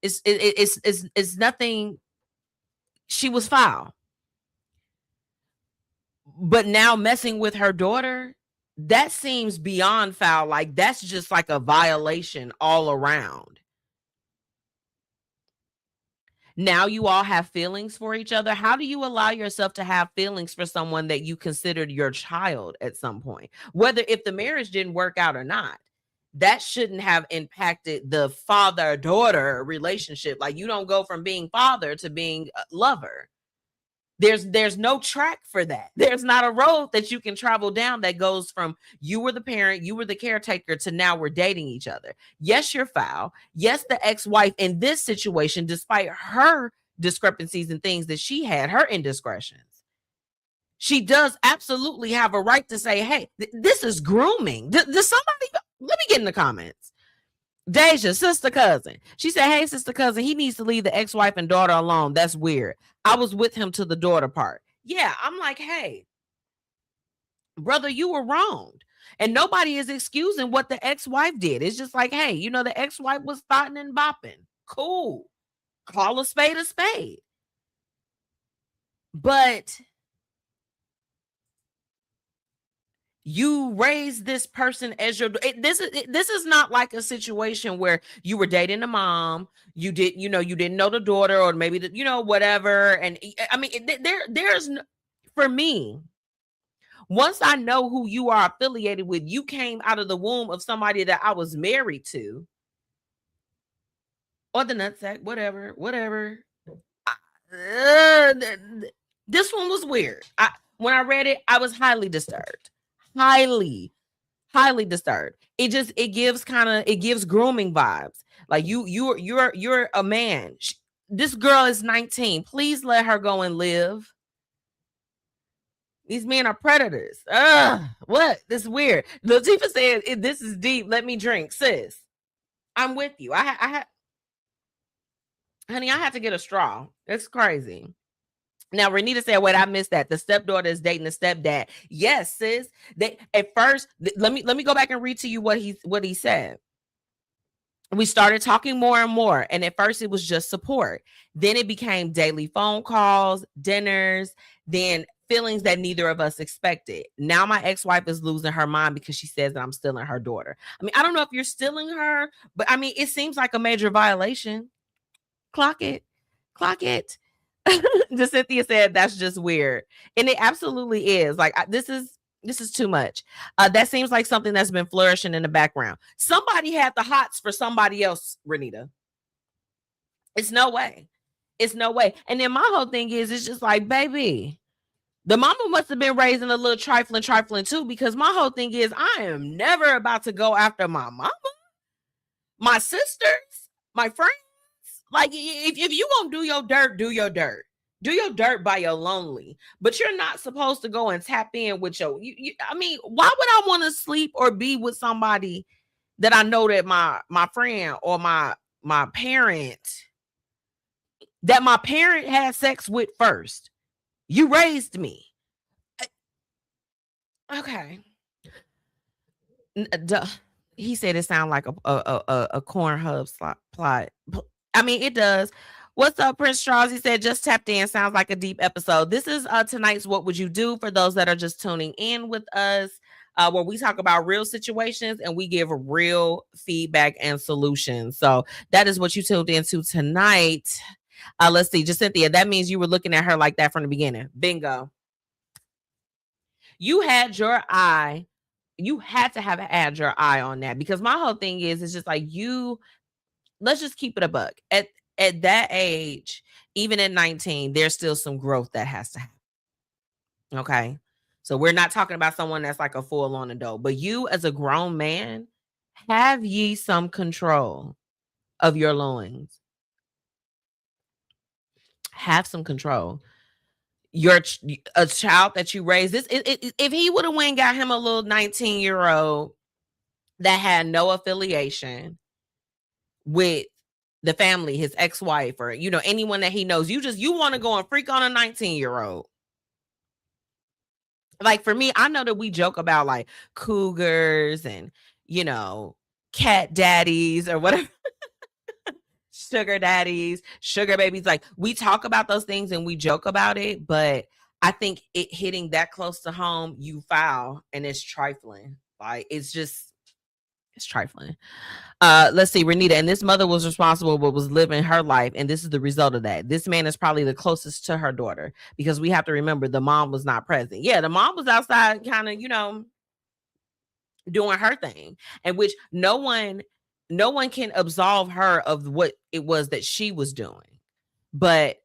it's nothing. She was foul. But now messing with her daughter, that seems beyond foul. Like that's just like a violation all around. Now you all have feelings for each other. How do you allow yourself to have feelings for someone that you considered your child at some point? Whether if the marriage didn't work out or not, that shouldn't have impacted the father-daughter relationship. Like you don't go from being father to being a lover. There's no track for that. There's not a road that you can travel down that goes from you were the parent, you were the caretaker, to now we're dating each other. Yes, you're foul. Yes, the ex-wife in this situation, despite her discrepancies and things that she had, her indiscretions, she does absolutely have a right to say, hey, this is grooming. Does somebody, let me get in the comments. Deja, sister cousin. She said, hey, sister cousin, he needs to leave the ex-wife and daughter alone. That's weird. I was with him to the daughter part. Yeah, I'm like, hey, brother, you were wronged. And nobody is excusing what the ex-wife did. It's just like, hey, you know, the ex-wife was thotting and bopping. Cool. Call a spade a spade. But you raised this person as your, this is not like a situation where you were dating the mom, you didn't know the daughter, or maybe whatever. And I mean, there's for me, once I know who you are affiliated with, you came out of the womb of somebody that I was married to, or the nutsack, whatever. This one was weird. When I read it, I was highly disturbed. Highly disturbed. It gives grooming vibes. Like you're a man. This girl is 19. Please let her go and live. These men are predators. What? This is weird. Latifah said, this is deep. Let me drink. Sis, I'm with you. Honey, I had to get a straw. It's crazy. Now, Renita said, wait, I missed that. The stepdaughter is dating the stepdad. Yes, sis. They at first, let me go back and read to you what he said. We started talking more and more. And at first it was just support. Then it became daily phone calls, dinners, then feelings that neither of us expected. Now my ex-wife is losing her mind because she says that I'm stealing her daughter. I mean, I don't know if you're stealing her, but I mean, it seems like a major violation. Clock it. Just Cynthia said that's just weird, and it absolutely is. Like this is too much. That seems like something that's been flourishing in the background. Somebody had the hots for somebody else, Renita. It's no way. And then my whole thing is, it's just like, baby, the mama must have been raising a little trifling too, because my whole thing is, I am never about to go after my mama, my sisters, my friends. Like, if you gonna do your dirt, do your dirt. Do your dirt by your lonely. But you're not supposed to go and tap in with your, I mean, why would I want to sleep or be with somebody that I know that my friend or my parent, that my parent had sex with first? You raised me. Okay. He said it sounded like a corn hub plot. I mean, it does. What's up, Prince Charles? He said, just tapped in. Sounds like a deep episode. This is tonight's What Would You Do, for those that are just tuning in with us, where we talk about real situations and we give real feedback and solutions. So that is what you tuned into tonight. Let's see. Cynthia, that means you were looking at her like that from the beginning. Bingo. You had your eye. You had to have had your eye on that, because my whole thing is, it's just like, let's just keep it a buck. At that age, even at 19, there's still some growth that has to happen. Okay. So we're not talking about someone that's like a full-on adult, but you as a grown man, have ye some control of your loins. Have some control. A child that you raised, if he would have went and got him a little 19-year-old that had no affiliation with the family, his ex-wife, or anyone that he knows, you want to go and freak on a 19-year-old. Like, for me, I know that we joke about like cougars and cat daddies or whatever, sugar daddies, sugar babies. Like, we talk about those things and we joke about it, but I think it hitting that close to home, you foul, and it's trifling. Like, it's trifling. Let's see, Renita, and this mother was responsible but was living her life, and this is the result of that. This man is probably the closest to her daughter, because we have to remember the mom was not present. Yeah, the mom was outside kind of, doing her thing, and which no one can absolve her of what it was that she was doing. But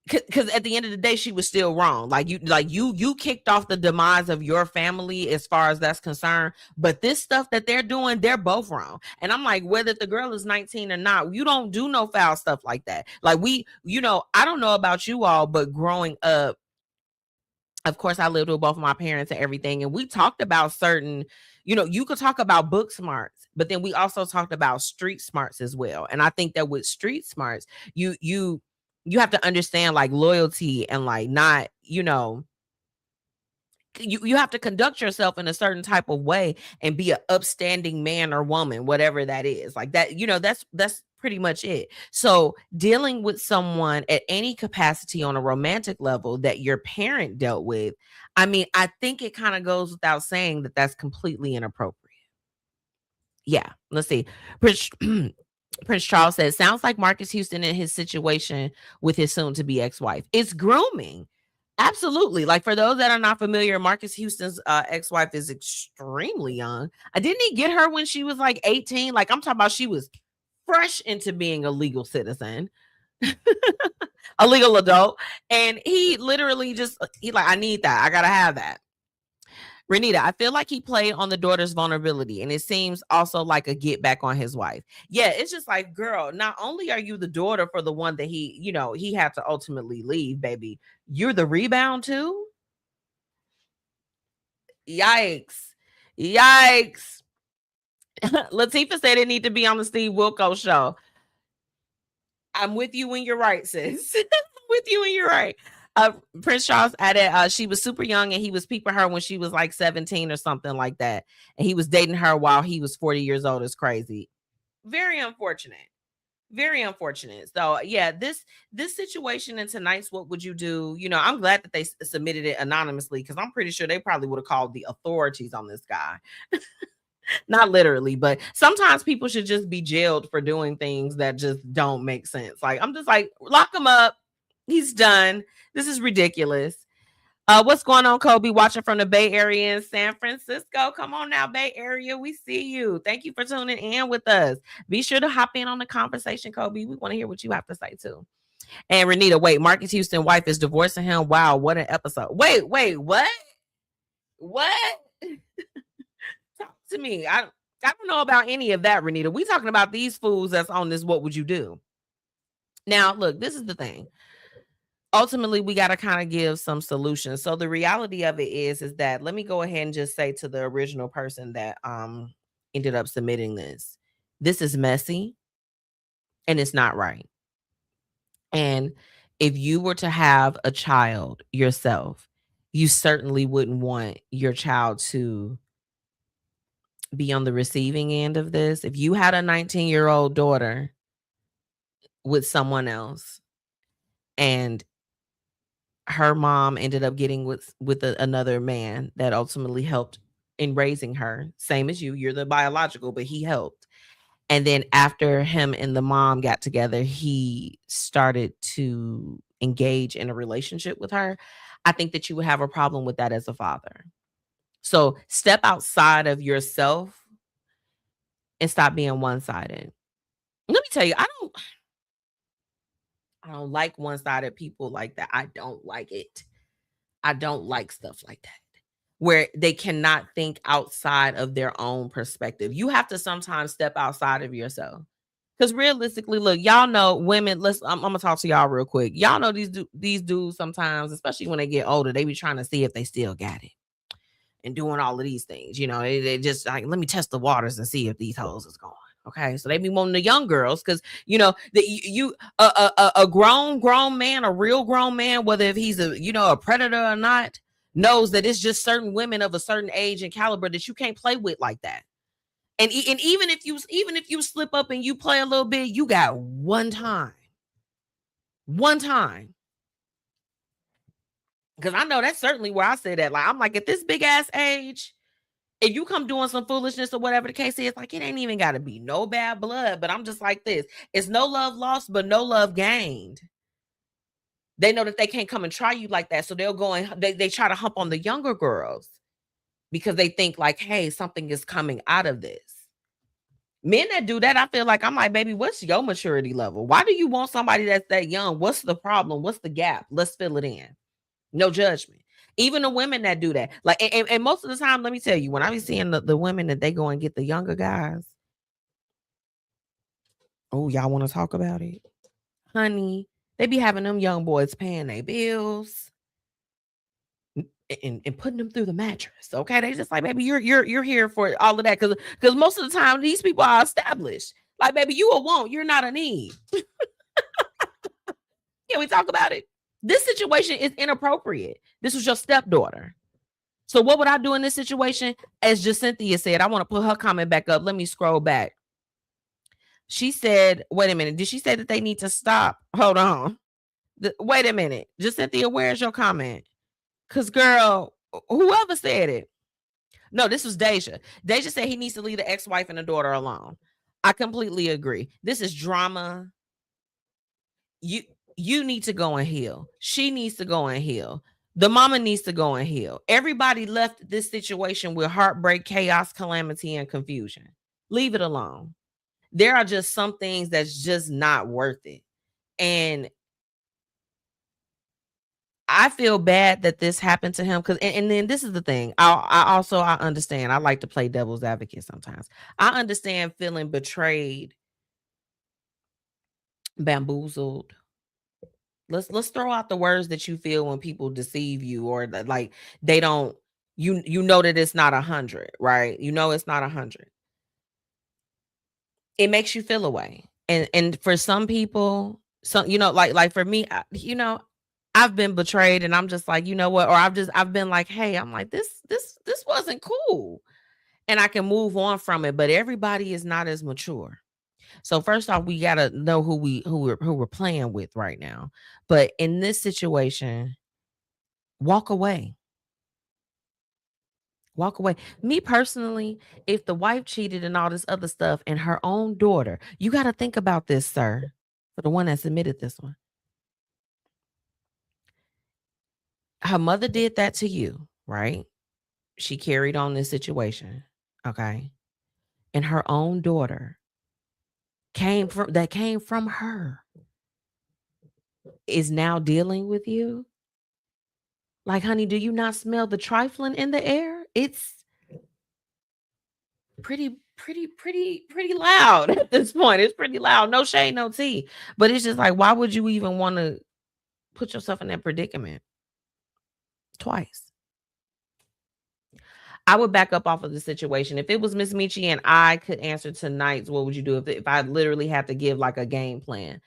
because at the end of the day, she was still wrong. Like you kicked off the demise of your family as far as that's concerned. But this stuff that they're doing, they're both wrong. And I'm like, whether the girl is 19 or not, you don't do no foul stuff like that. Like I don't know about you all, but growing up, of course, I lived with both of my parents and everything. And we talked about certain, you could talk about book smarts, but then we also talked about street smarts as well. And I think that with street smarts, you have to understand like loyalty and like not, you have to conduct yourself in a certain type of way and be an upstanding man or woman, whatever that is. Like that, that's pretty much it. So dealing with someone at any capacity on a romantic level that your parent dealt with, I mean, I think it kind of goes without saying that that's completely inappropriate. Yeah, let's see. Prince Charles says, sounds like Marcus Houston in his situation with his soon-to-be ex-wife. It's grooming. Absolutely. Like, for those that are not familiar, Marcus Houston's ex-wife is extremely young. Didn't he get her when she was like 18? Like, I'm talking about she was fresh into being a legal citizen, a legal adult. And he literally I need that. I got to have that. Renita, I feel like he played on the daughter's vulnerability, and it seems also like a get back on his wife. Yeah, it's just like, girl, not only are you the daughter for the one that he had to ultimately leave, baby, you're the rebound too? Yikes. Latifah said it need to be on the Steve Wilkos show. I'm with you when you're right, sis. With you when you're right. Prince Charles added she was super young and he was peeping her when she was like 17 or something like that. And he was dating her while he was 40 years old. It's crazy. Very unfortunate. Very unfortunate. So yeah, this situation in tonight's What Would You Do? I'm glad that they submitted it anonymously because I'm pretty sure they probably would have called the authorities on this guy. Not literally, but sometimes people should just be jailed for doing things that just don't make sense. Like, I'm just like, lock him up. He's done. This is ridiculous. What's going on, Kobe? Watching from the Bay Area in San Francisco. Come on now, Bay Area. We see you. Thank you for tuning in with us. Be sure to hop in on the conversation, Kobe. We want to hear what you have to say too. And Renita, wait, Marcus Houston's wife is divorcing him. Wow, what an episode. Wait, what? What? Talk to me. I don't know about any of that, Renita. We talking about these fools that's on this What Would You Do? Now, look, this is the thing. Ultimately, we got to kind of give some solutions. So the reality of it is that, let me go ahead and just say to the original person that ended up submitting this is messy and it's not right. And if you were to have a child yourself, you certainly wouldn't want your child to be on the receiving end of this. If you had a 19-year-old daughter with someone else and her mom ended up getting with another man that ultimately helped in raising her, same as you're the biological, but he helped. And then after him and the mom got together, he started to engage in a relationship with her. I think that you would have a problem with that as a father. So step outside of yourself and stop being one-sided. Let me tell you, I don't like one-sided people like that. I don't like it. I don't like stuff like that, where they cannot think outside of their own perspective. You have to sometimes step outside of yourself. Because realistically, look, y'all know women, I'm going to talk to y'all real quick. Y'all know these dudes sometimes, especially when they get older, they be trying to see if they still got it and doing all of these things. They just like, let me test the waters and see if these hoes is going. Okay, so they be wanting the young girls because a grown man, a real grown man, whether if he's a predator or not, knows that it's just certain women of a certain age and caliber that you can't play with like that. And even if you slip up and you play a little bit, you got one time. Because I know that's certainly where I say that. Like, I'm like, at this big ass age, if you come doing some foolishness or whatever the case is, like, it ain't even got to be no bad blood. But I'm just like this. It's no love lost, but no love gained. They know that they can't come and try you like that. So they'll go and they try to hump on the younger girls because they think like, hey, something is coming out of this. Men that do that, I feel like I'm like, baby, what's your maturity level? Why do you want somebody that's that young? What's the problem? What's the gap? Let's fill it in. No judgment. Even the women that do that. Like, and most of the time, let me tell you, when I be seeing the women that they go and get the younger guys. Oh, y'all want to talk about it? Honey, they be having them young boys paying their bills. And putting them through the mattress. Okay. They just like, baby, you're here for all of that. Because most of the time these people are established. Like, baby, you a want, you're not a need. Can we talk about it? This situation is inappropriate. This was your stepdaughter. So what would I do in this situation? As Jacynthia said, I want to put her comment back up. Let me scroll back. She said, wait a minute. Did she say that they need to stop? Hold on. Wait a minute. Jacynthia, where's your comment? Because, girl, whoever said it. No, this was Deja. Deja said he needs to leave the ex-wife and the daughter alone. I completely agree. This is drama. You need to go and heal. She needs to go and heal. The mama needs to go and heal. Everybody left this situation with heartbreak, chaos, calamity, and confusion. Leave it alone. There are just some things that's just not worth it. And I feel bad that this happened to him because, and then this is the thing. I understand. I like to play devil's advocate sometimes. I understand feeling betrayed, bamboozled. Let's throw out the words that you feel when people deceive you or that, like, they don't. You know that it's not 100, right? You know it's not 100. It makes you feel away, and for some people, some like for me, I've been betrayed and I'm just like, you know what? Or I've been like, hey, I'm like, this wasn't cool. And I can move on from it, but everybody is not as mature. So first off, we got to know who we're playing with right now. But in this situation, walk away. Walk away. Me personally, if the wife cheated and all this other stuff and her own daughter, you got to think about this, sir, for the one that submitted this one. Her mother did that to you, right? She carried on this situation, okay? And her own daughter came from her is now dealing with you. Like, honey, do you not smell the trifling in the air? It's pretty loud at this point. It's pretty loud. No shade, no tea. But it's just like, why would you even want to put yourself in that predicament? Twice. I would back up off of the situation. If it was MzMetchi and I could answer tonight's, what would you do if I literally had to give like a game plan?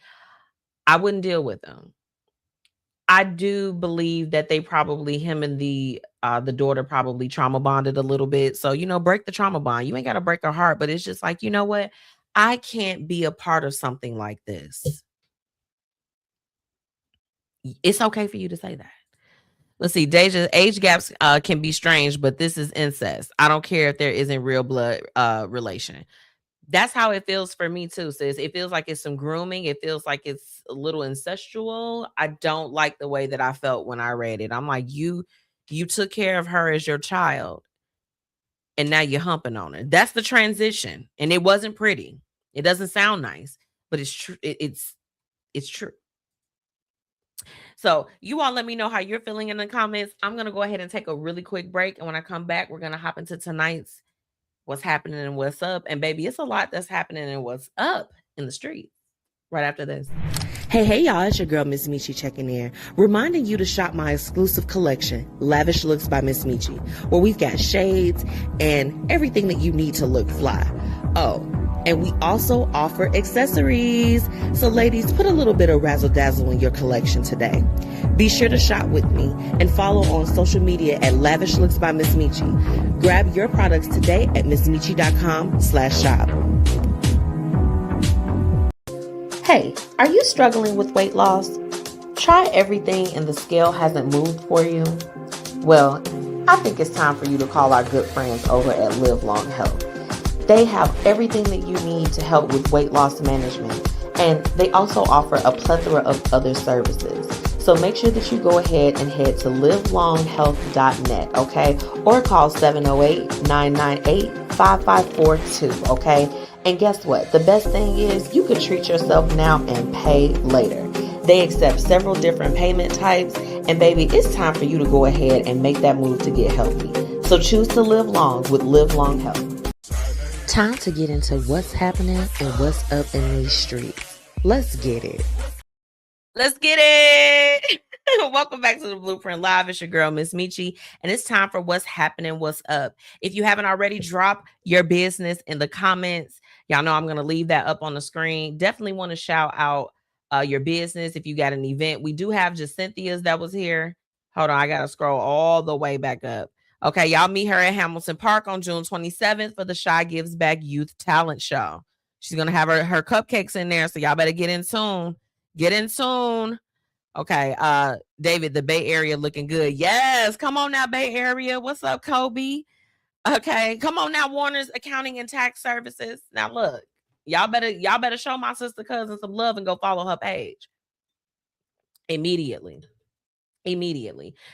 I wouldn't deal with them. I do believe that they probably, him and the daughter probably trauma bonded a little bit. So, break the trauma bond. You ain't got to break her heart, but it's just like, you know what? I can't be a part of something like this. It's okay for you to say that. Let's see. Deja's age gaps can be strange, but this is incest. I don't care if there isn't real blood relation. That's how it feels for me too, sis. It feels like it's some grooming. It feels like it's a little incestual. I don't like the way that I felt when I read it. I'm like, you took care of her as your child, and now you're humping on her. That's the transition, and it wasn't pretty. It doesn't sound nice, but it's true. It's true. So you all let me know how you're feeling in the comments. I'm going to go ahead and take a really quick break. And when I come back, we're going to hop into tonight's what's happening and what's up. And baby, it's a lot that's happening and what's up in the street right after this. Hey, y'all, it's your girl, MzMetchi, checking in, reminding you to shop my exclusive collection, Lavish Looks by MzMetchi, where we've got shades and everything that you need to look fly. Oh, and we also offer accessories. So ladies, put a little bit of razzle dazzle in your collection today. Be sure to shop with me and follow on social media at Lavish Looks by MzMetchi. Grab your products today at MzMetchi.com/shop. Hey, are you struggling with weight loss? Try everything and the scale hasn't moved for you? Well, I think it's time for you to call our good friends over at Live Long Health. They have everything that you need to help with weight loss management, and they also offer a plethora of other services. So make sure that you go ahead and head to livelonghealth.net, okay? Or call 708-998-5542, okay? And guess what? The best thing is you can treat yourself now and pay later. They accept several different payment types, and baby, it's time for you to go ahead and make that move to get healthy. So choose to live long with Live Long Health. Time to get into what's happening and what's up in these streets. Let's get it. Let's get it. Welcome back to the Blueprint Live. It's your girl, MzMetchi, and it's time for what's happening, what's up. If you haven't already, drop your business in the comments. Y'all know I'm going to leave that up on the screen. Definitely want to shout out your business if you got an event. We do have just Cynthia's that was here. Hold on, I got to scroll all the way back up. Okay, y'all meet her at Hamilton Park on June 27th for the Shy Gives Back Youth Talent Show. She's going to have her cupcakes in there, so y'all better get in soon. Get in soon. Okay, David, the Bay Area looking good. Yes, come on now, Bay Area. What's up, Kobe? Okay, come on now, Warner's Accounting and Tax Services. Now look, y'all better show my sister cousin some love and go follow her page immediately.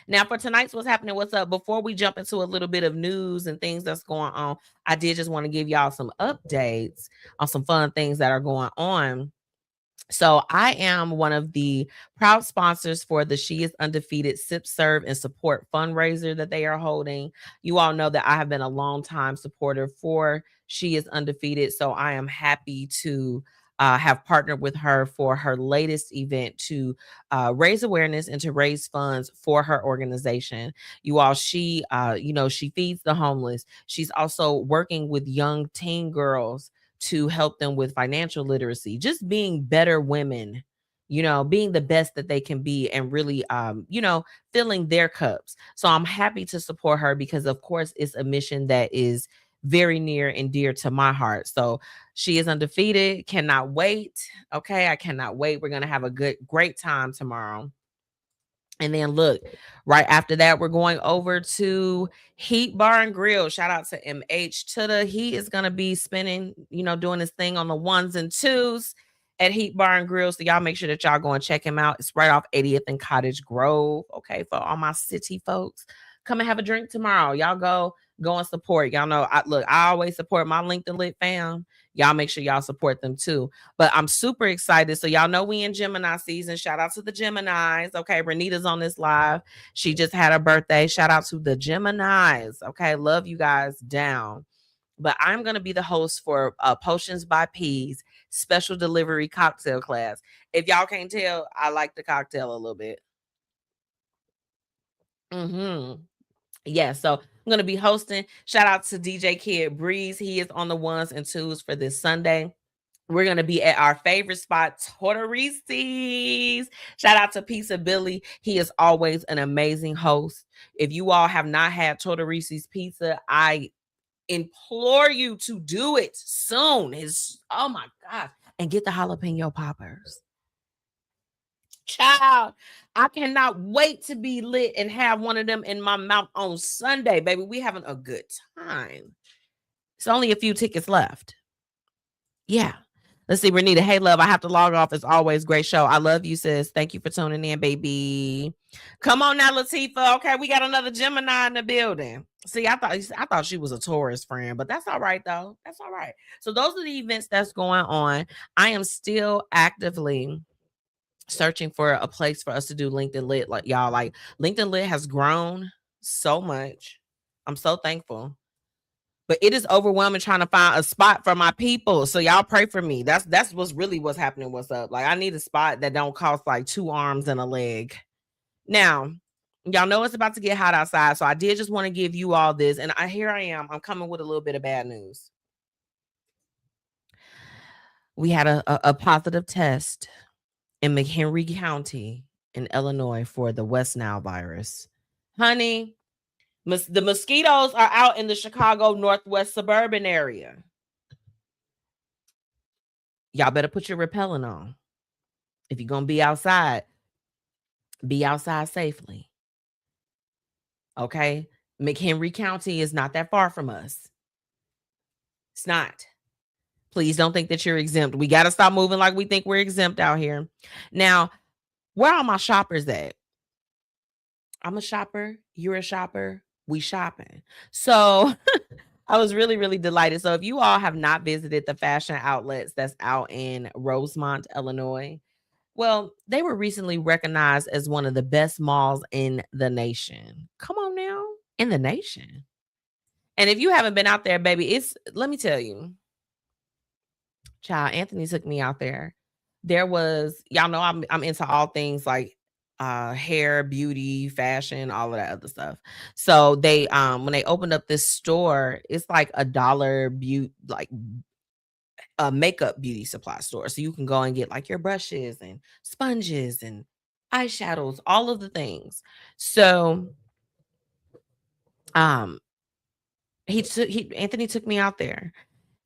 Now for tonight's what's happening, what's up, before we jump into a little bit of news and things that's going on, I did just want to give y'all some updates on some fun things that are going on. So I am one of the proud sponsors for the She is Undefeated Sip, Serve, and Support fundraiser that they are holding. You all know that I have been a long time supporter for She is Undefeated. So I am happy to have partnered with her for her latest event to raise awareness and to raise funds for her organization. You all, she feeds the homeless. She's also working with young teen girls to help them with financial literacy, just being better women, being the best that they can be, and really, filling their cups. So I'm happy to support her because, of course, it's a mission that is very near and dear to my heart. So She is Undefeated. Cannot wait. Okay, I cannot wait. We're going to have a great time tomorrow. And then look, right after that, we're going over to Heat Bar and Grill. Shout out to MH Tuda. He is going to be spinning, doing his thing on the 1s and 2s at Heat Bar and Grill. So y'all make sure that y'all go and check him out. It's right off 80th and Cottage Grove. Okay, for all my city folks, come and have a drink tomorrow. Y'all go and support. Y'all know, I always support my LinkedIn Lit fam. Y'all make sure y'all support them too. But I'm super excited. So y'all know we in Gemini season. Shout out to the Geminis. Okay, Renita's on this live. She just had her birthday. Shout out to the Geminis. Okay, love you guys down. But I'm going to be the host for Potions by Peas special delivery cocktail class. If y'all can't tell, I like the cocktail a little bit. Yeah, so I'm going to be hosting. Shout out to DJ Kid Breeze. He is on the 1s and 2s for this Sunday. We're going to be at our favorite spot, Tortorisi's. Shout out to Pizza Billy. He is always an amazing host. If you all have not had Tortorisi's pizza, I implore you to do it soon. Oh my God. And get the jalapeno poppers. Child, I cannot wait to be lit and have one of them in my mouth on Sunday, baby. We having a good time. It's only a few tickets left. Yeah. Let's see, Renita. Hey, love, I have to log off. As always, great show. I love you, sis. Thank you for tuning in, baby. Come on now, Latifah. Okay, we got another Gemini in the building. See, I thought she was a Taurus friend, but that's all right, though. That's all right. So those are the events that's going on. I am still actively searching for a place for us to do LinkedIn Lit. Like y'all, like LinkedIn Lit has grown so much. I'm so thankful. But it is overwhelming trying to find a spot for my people. So y'all pray for me. That's what's happening. What's up? Like I need a spot that don't cost like 2 arms and a leg. Now, y'all know it's about to get hot outside. So I did just want to give you all this. And here I am. I'm coming with a little bit of bad news. We had a positive test in McHenry County in Illinois for the West Nile virus. Honey, the mosquitoes are out in the Chicago Northwest suburban area. Y'all better put your repellent on. If you're going to be outside safely. Okay? McHenry County is not that far from us. It's not. Please don't think that you're exempt. We got to stop moving like we think we're exempt out here. Now, where are my shoppers at? I'm a shopper. You're a shopper. We shopping. So I was really, really delighted. So if you all have not visited the fashion outlets that's out in Rosemont, Illinois, well, they were recently recognized as one of the best malls in the nation. Come on now, in the nation. And if you haven't been out there, baby, let me tell you, child, Anthony took me out there. There was, y'all know I'm into all things like hair, beauty, fashion, all of that other stuff. So they when they opened up this store, it's like $1 like a makeup beauty supply store. So you can go and get like your brushes and sponges and eyeshadows, all of the things. So Anthony took me out there.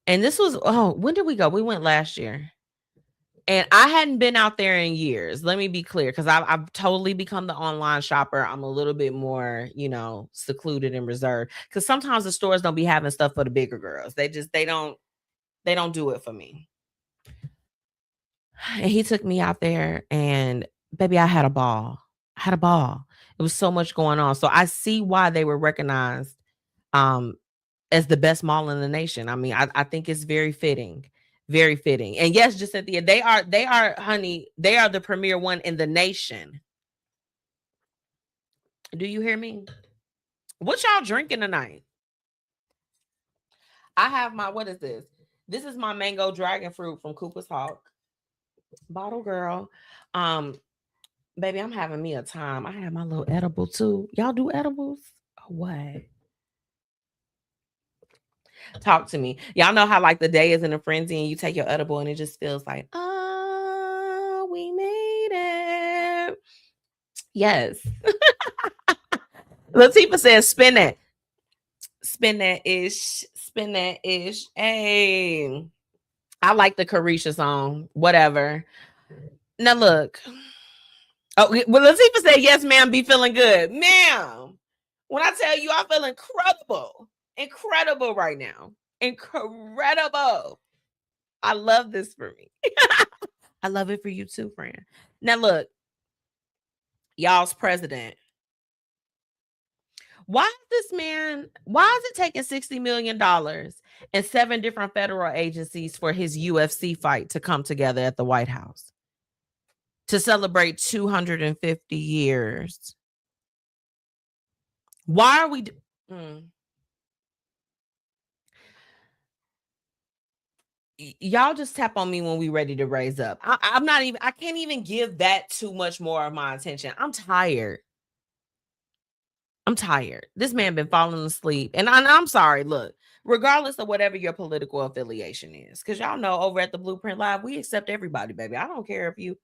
And this was, when did we go? We went last year. And I hadn't been out there in years. Let me be clear, because I've totally become the online shopper. I'm a little bit more, secluded and reserved. Because sometimes the stores don't be having stuff for the bigger girls. They don't do it for me. And he took me out there, and baby, I had a ball. It was so much going on. So I see why they were recognized as the best mall in the nation. I mean, I think it's very fitting. Very fitting. And yes, just at the end, they are, honey, they are the premier one in the nation. Do you hear me? What y'all drinking tonight? I have what is this? This is my mango dragon fruit from Cooper's Hawk. Bottle girl. Baby, I'm having me a time. I have my little edible too. Y'all do edibles? Or what? Talk to me. Y'all know how like the day is in a frenzy and you take your edible and it just feels like, oh, we made it. Yes. Latifah says, spin it. Spin that ish. Hey, I like the Carisha song. Whatever. Now look. Oh, well, Latifah said, yes, ma'am, be feeling good. Ma'am, when I tell you I feel incredible right now. Incredible. I love this for me. I love it for you too, friend. Now look, y'all's president. Why is it taking $60 million and 7 different federal agencies for his UFC fight to come together at the White House to celebrate 250 years? Why are we... Y'all just tap on me when we ready to raise up. I can't even give that too much more of my attention. I'm tired. This man been falling asleep. And I'm sorry, look, regardless of whatever your political affiliation is, because y'all know over at the Blueprint Live, we accept everybody, baby. I don't care if you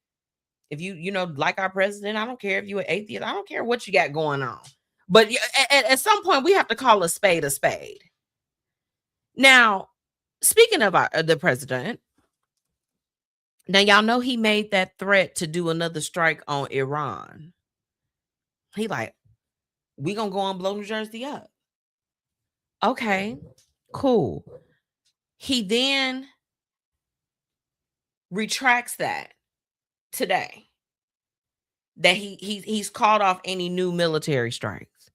like our president. I don't care if you're an atheist. I don't care what you got going on. But at some point, we have to call a spade a spade. Now, speaking of the president, now y'all know he made that threat to do another strike on Iran. He like, we gonna go and blow New Jersey up. Okay, cool. He then retracts that today, that he's called off any new military strikes.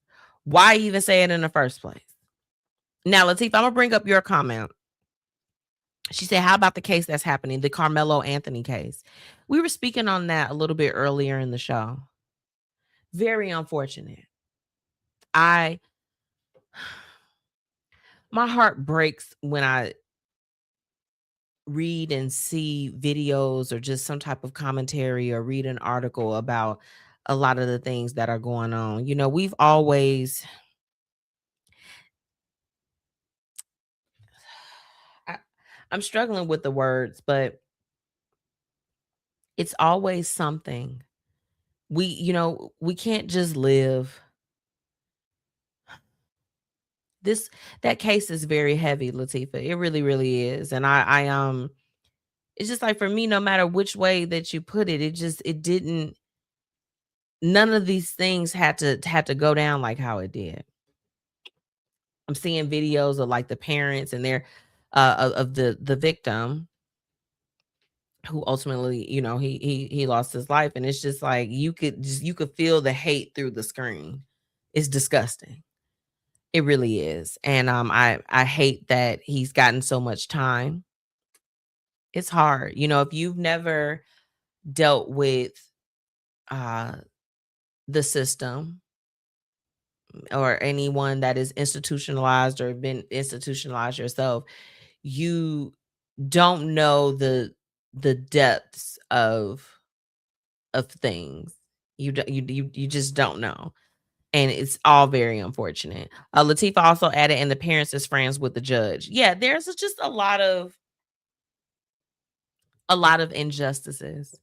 Why even say it in the first place? Now, Latifah, I'm gonna bring up your comment. She said, how about the case that's happening, the Carmelo Anthony case? We were speaking on that a little bit earlier in the show. Very unfortunate. My heart breaks when I read and see videos or just some type of commentary or read an article about a lot of the things that are going on. We've always... I'm struggling with the words, but it's always something. We can't just live. That case is very heavy, Latifah. It really, really is. And I it's just like, for me, no matter which way that you put it, it didn't, none of these things had to go down like how it did. I'm seeing videos of like the parents and their of the victim who ultimately, he lost his life. And it's just like, you could feel the hate through the screen. It's disgusting. It really is. And I hate that he's gotten so much time. It's hard. You know, if you've never dealt with the system or anyone that is institutionalized or been institutionalized yourself, you don't know the depths of things. You just don't know. And it's all very unfortunate. Latifah also added, and the parents is friends with the judge. Yeah, there's just a lot of injustices.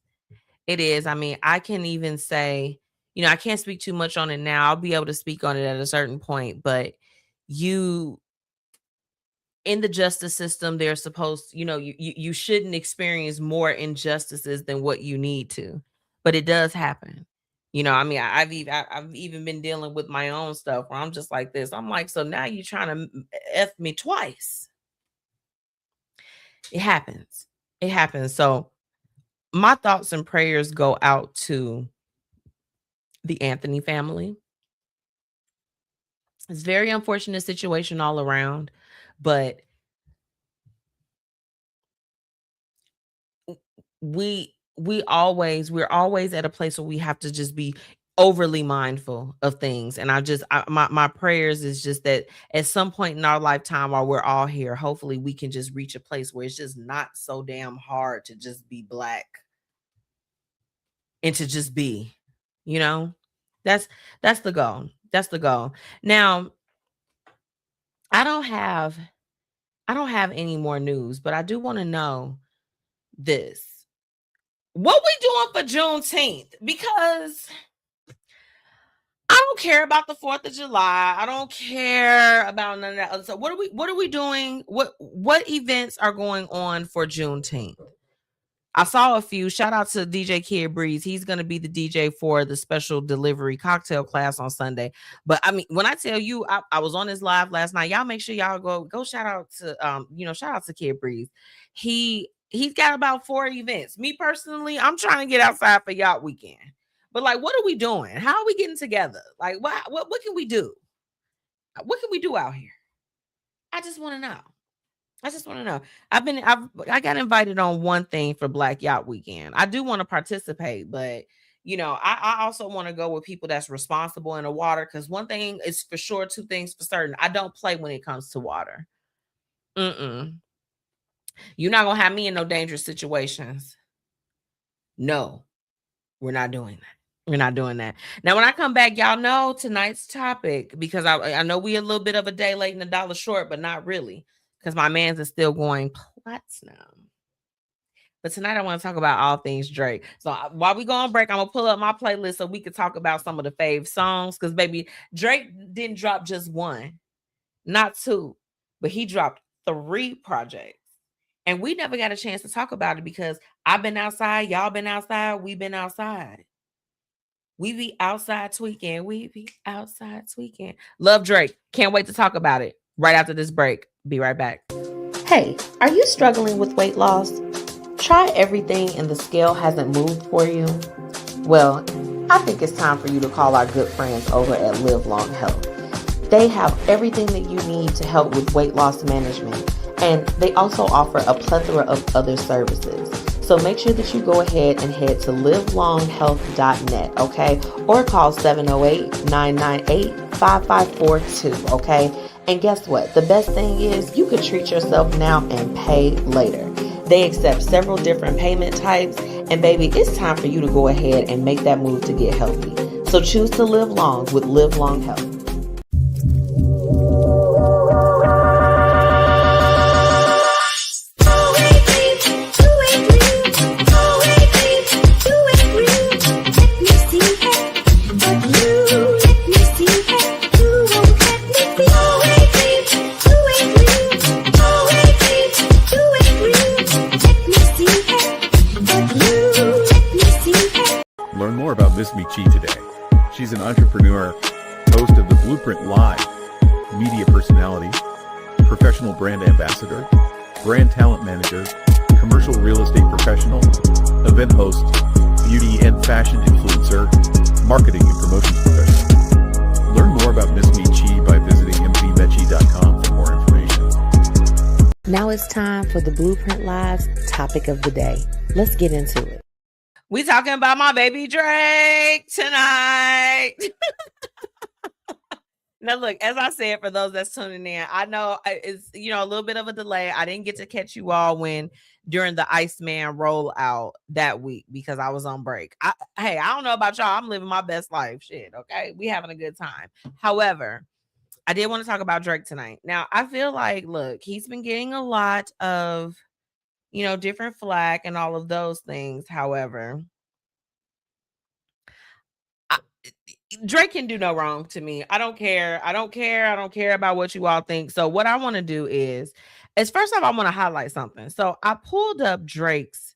It is. I mean, I can even say, you know, I can't speak too much on it now. I'll be able to speak on it at a certain point, but in the justice system, they're supposed, you know, you shouldn't experience more injustices than what you need to, but it does happen. You know, I mean, I've even been dealing with my own stuff where I'm just like this. I'm like, so now you're trying to F me twice. It happens. It happens. So my thoughts and prayers go out to the Anthony family. It's a very unfortunate situation all around, but we're always at a place where we have to just be overly mindful of things. And my prayers is just that at some point in our lifetime while we're all here, hopefully we can just reach a place where it's just not so damn hard to just be Black and to just be, you know, that's the goal. That's the goal. Now, I don't have any more news, but I do want to know this. What we doing for Juneteenth? Because I don't care about the 4th of July. I don't care about none of that. So what are we doing? What events are going on for Juneteenth? I saw a few. Shout out to DJ Kid Breeze. He's going to be the DJ for the special delivery cocktail class on Sunday. But I mean, when I tell you, I was on his live last night. Y'all make sure y'all go shout out to shout out to Kid Breeze. He's got about 4 events. Me personally, I'm trying to get outside for Yacht Weekend. But like, what are we doing? How are we getting together? Like, what can we do? What can we do out here? I just want to know. I got invited on one thing for Black Yacht Weekend. I do want to participate, but you know, I also want to go with people that's responsible in the water. Because one thing is for sure, 2 things for certain. I don't play when it comes to water. You're not gonna have me in no dangerous situations. No, we're not doing that. We're not doing that. Now, when I come back, y'all know tonight's topic, because I know we a little bit of a day late and $1 short, but not really. Because my man's is still going platinum. But tonight I want to talk about all things Drake. So while we go on break, I'm going to pull up my playlist so we can talk about some of the fave songs. Because, baby, Drake didn't drop just 1, not 2, but he dropped 3 projects. And we never got a chance to talk about it because I've been outside. Y'all been outside. We've been outside. We be outside tweaking. Love Drake. Can't wait to talk about it right after this break. Be right back. Hey, are you struggling with weight loss? Try everything and the scale hasn't moved for you? Well, I think it's time for you to call our good friends over at Live Long Health. They have everything that you need to help with weight loss management, and they also offer a plethora of other services. So make sure that you go ahead and head to livelonghealth.net, okay? Or call 708-998-5542, okay? And guess what? The best thing is you could treat yourself now and pay later. They accept several different payment types. And baby, it's time for you to go ahead and make that move to get healthy. So choose to live long with Live Long Health. Learn more about MzMetchi See today. She's an entrepreneur, host of the Blueprint Live, media personality, professional brand ambassador, brand talent manager, commercial real estate professional, event host, beauty and fashion influencer, marketing and promotions professional. Learn more about MzMetchi See by visiting it's time for the Blueprint Live's topic of the day. Let's get into it. We talking about my baby Drake tonight. Now, look, as I said, for those that's tuning in, I know it's, a little bit of a delay. I didn't get to catch you all during the Iceman rollout that week because I was on break. Hey, I don't know about y'all. I'm living my best life. Shit, okay? We having a good time. However, I did want to talk about Drake tonight. Now, I feel like, look, he's been getting a lot of, different flack and all of those things. However, Drake can do no wrong to me. I don't care. I don't care about what you all think. So what I want to do is first off, I want to highlight something. So I pulled up Drake's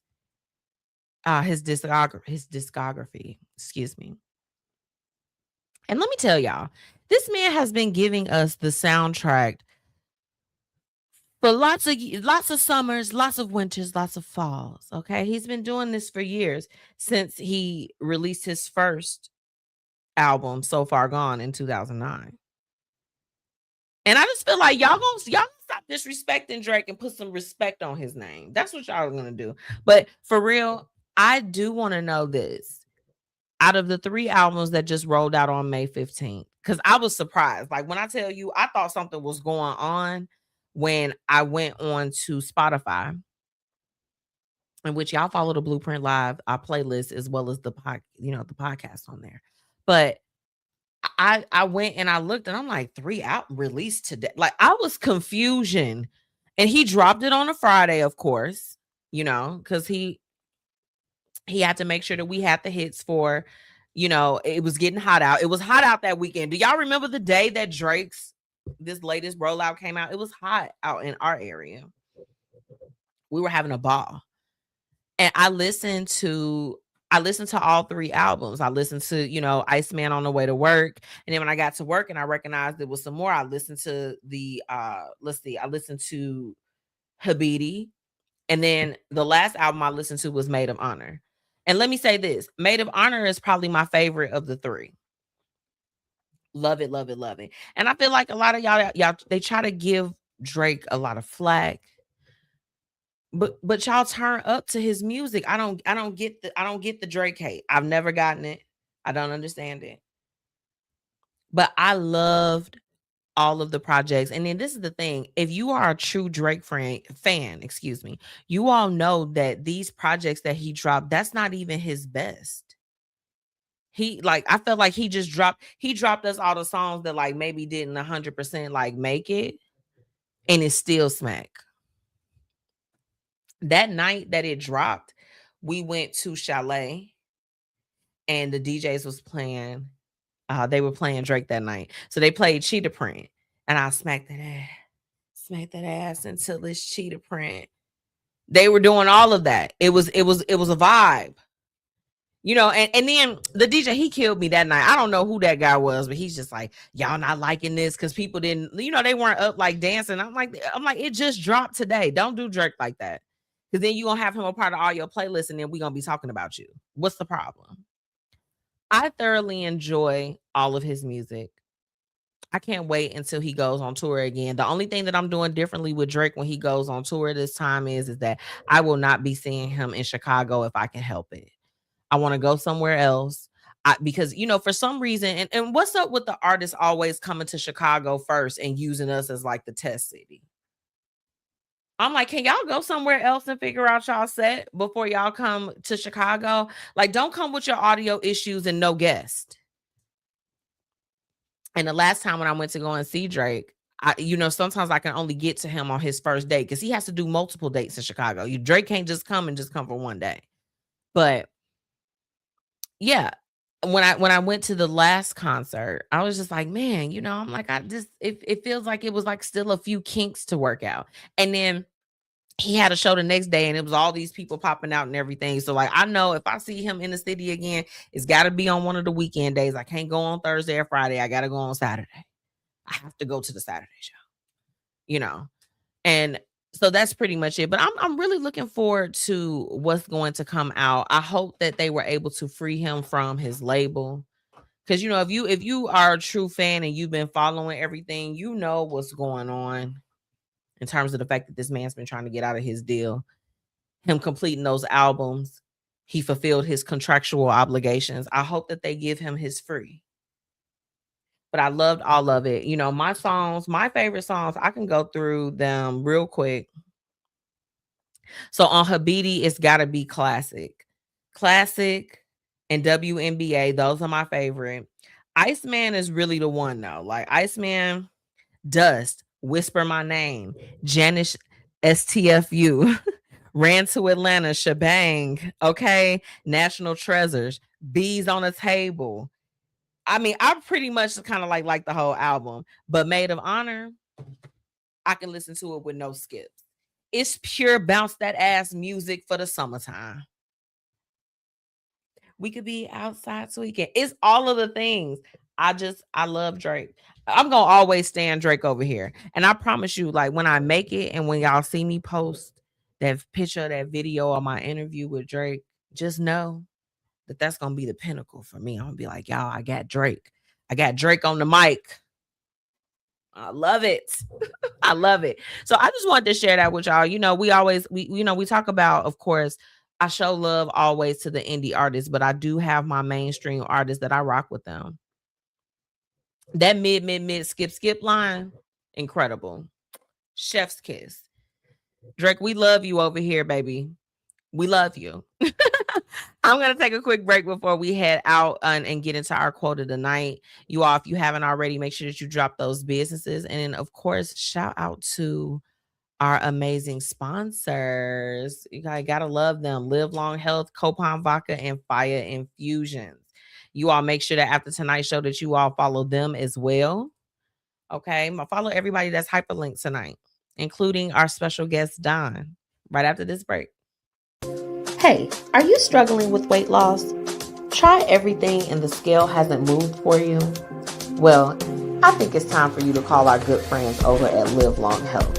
his discography, excuse me. And let me tell y'all, this man has been giving us the soundtrack for lots of summers, lots of winters, lots of falls. Okay. He's been doing this for years since he released his first album, So Far Gone, in 2009. And I just feel like y'all stop disrespecting Drake and put some respect on his name. That's what y'all are gonna do. But for real, I do want to know this. Out of the 3 albums that just rolled out on May 15th, because I was surprised. Like, when I tell you, I thought something was going on when I went on to Spotify, in which y'all follow the Blueprint Live, our playlist, as well as the podcast on there. But I went and I looked and I'm like, 3 out released today. Like, I was confusion. And he dropped it on a Friday, of course, because he had to make sure that we had the hits for, it was getting hot out. It was hot out that weekend. Do y'all remember the day that Drake's this latest rollout came out? It was hot out in our area. We were having a ball. And I listened to all 3 albums. I listened to, Iceman on the way to work. And then when I got to work and I recognized there was some more, I listened to I listened to Habidi. And then the last album I listened to was Maid of Honor. And let me say this, Maid of Honor is probably my favorite of the 3. Love it, love it, love it. And I feel like a lot of y'all, they try to give Drake a lot of flack. But y'all turn up to his music. I don't get the Drake hate. I've never gotten it. I don't understand it. But I loved all of the projects. And then this is the thing. If you are a true Drake fan, you all know that these projects that he dropped, that's not even his best. I felt like he dropped us all the songs that like maybe didn't 100% like make it, and it's still smack. That night that it dropped, we went to Chalet and the DJs was playing. They were playing Drake that night. So they played Cheetah Print. And I smacked that ass until it's Cheetah Print. They were doing all of that. It was a vibe. And then the DJ, he killed me that night. I don't know who that guy was, but he's just like, y'all not liking this because people didn't, they weren't up like dancing. I'm like, it just dropped today. Don't do Drake like that. Because then you're going to have him a part of all your playlists and then we're going to be talking about you. What's the problem? I thoroughly enjoy all of his music. I can't wait until he goes on tour again. The only thing that I'm doing differently with Drake when he goes on tour this time is that I will not be seeing him in Chicago if I can help it. I want to go somewhere else. Because, for some reason, and what's up with the artists always coming to Chicago first and using us as like the test city? I'm like, can y'all go somewhere else and figure out y'all set before y'all come to Chicago? Like, don't come with your audio issues and no guest. And the last time when I went to go and see Drake, sometimes I can only get to him on his first date because he has to do multiple dates in Chicago. Drake can't just come for one day. But yeah, when I went to the last concert, I was just like, man, I'm like, it feels like it was like still a few kinks to work out. And then he had a show the next day and it was all these people popping out and everything. So like, I know if I see him in the city again, it's got to be on one of the weekend days. I can't go on Thursday or Friday. I got to go on Saturday. I have to go to the Saturday show, and so that's pretty much it. But I'm really looking forward to what's going to come out. I hope that they were able to free him from his label. Because, if you are a true fan and you've been following everything, what's going on. in terms of the fact that this man's been trying to get out of his deal. Him completing those albums, he fulfilled his contractual obligations. I hope that they give him his free. But I loved all of it. You know, my songs, my favorite songs, I can go through them real quick. So on Habidi, it's got to be Classic. Classic and WNBA, those are my favorite. Iceman is really the one, though. Like Iceman, Dust, Whisper My Name, Janice STFU, Ran to Atlanta, Shebang, okay, National Treasures, Bees on a Table. I mean, I pretty much kind of like the whole album, but Maid of Honor, I can listen to it with no skips. It's pure bounce that ass music for the summertime. We could be outside so we can. It's all of the things. I love Drake. I'm gonna always stand Drake over here. And I promise you, like when I make it and when y'all see me post that picture, that video of my interview with Drake, just know that that's gonna be the pinnacle for me. I'm gonna be like, y'all, I got Drake. I got Drake on the mic. I love it. I love it. So I just wanted to share that with y'all. You know, we talk about, of course, I show love always to the indie artists, but I do have my mainstream artists that I rock with them. That mid, skip line, incredible. Chef's kiss. Drake, we love you over here, baby. We love you. I'm going to take a quick break before we head out and get into our quote of the night. You all, if you haven't already, make sure that you drop those businesses. And then, of course, shout out to our amazing sponsors. You guys got to love them. Live Long Health, Copajn Vodka, and Fiya Infusions. You all make sure that after tonight's show that you all follow them as well. Okay. Follow everybody that's hyperlinked tonight, including our special guest, Don, right after this break. Hey, are you struggling with weight loss? Try everything and the scale hasn't moved for you? Well, I think it's time for you to call our good friends over at Live Long Health.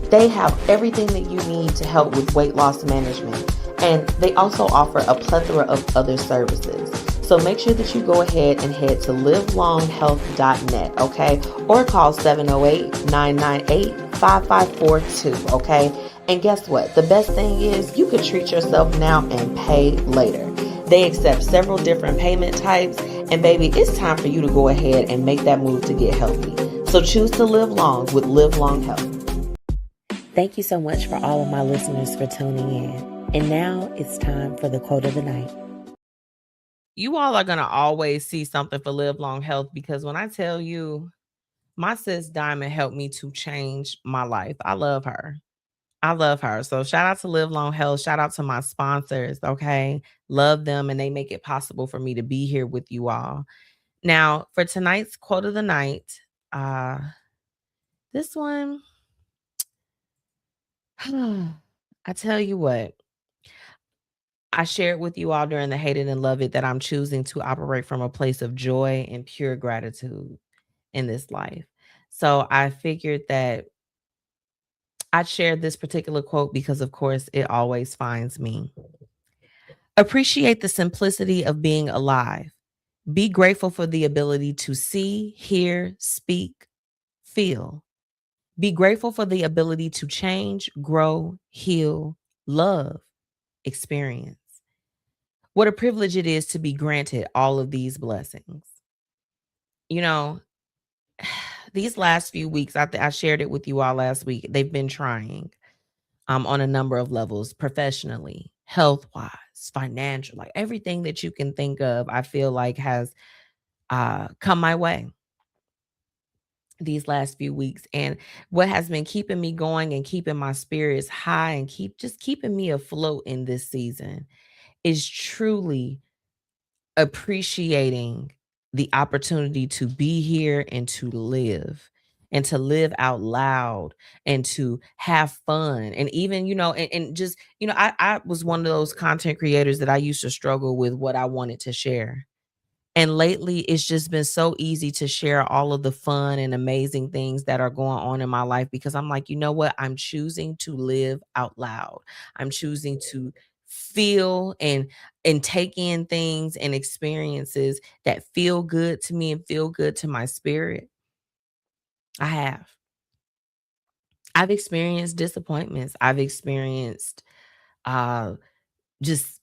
They have everything that you need to help with weight loss management, and they also offer a plethora of other services. So make sure that you go ahead and head to livelonghealth.net, okay? Or call 708-998-5542, okay? And guess what? The best thing is you can treat yourself now and pay later. They accept several different payment types, and baby, it's time for you to go ahead and make that move to get healthy. So choose to live long with Live Long Health. Thank you so much for all of my listeners for tuning in. And now it's time for the quote of the night. You all are going to always see something for Live Long Health, because when I tell you, my sis Diamond helped me to change my life. I love her. I love her. So shout out to Live Long Health. Shout out to my sponsors. Okay. Love them. And they make it possible for me to be here with you all. Now, for tonight's quote of the night, this one, I tell you what, I shared with you all during the Hate It and Love It that I'm choosing to operate from a place of joy and pure gratitude in this life. So I figured that I'd share this particular quote because, of course, it always finds me. Appreciate the simplicity of being alive. Be grateful for the ability to see, hear, speak, feel. Be grateful for the ability to change, grow, heal, love, experience. What a privilege it is to be granted all of these blessings. You know, these last few weeks, I shared it with you all last week. They've been trying on a number of levels, professionally, health-wise, financial, like everything that you can think of, I feel like has come my way these last few weeks. And what has been keeping me going and keeping my spirits high and keeping me afloat in this season is truly appreciating the opportunity to be here and to live out loud and to have fun. And even, and just, I was one of those content creators that I used to struggle with what I wanted to share. And lately, it's just been so easy to share all of the fun and amazing things that are going on in my life, because I'm like, you know what? I'm choosing to live out loud. I'm choosing to feel and take in things and experiences that feel good to me and feel good to my spirit. I I've experienced disappointments. I've experienced just,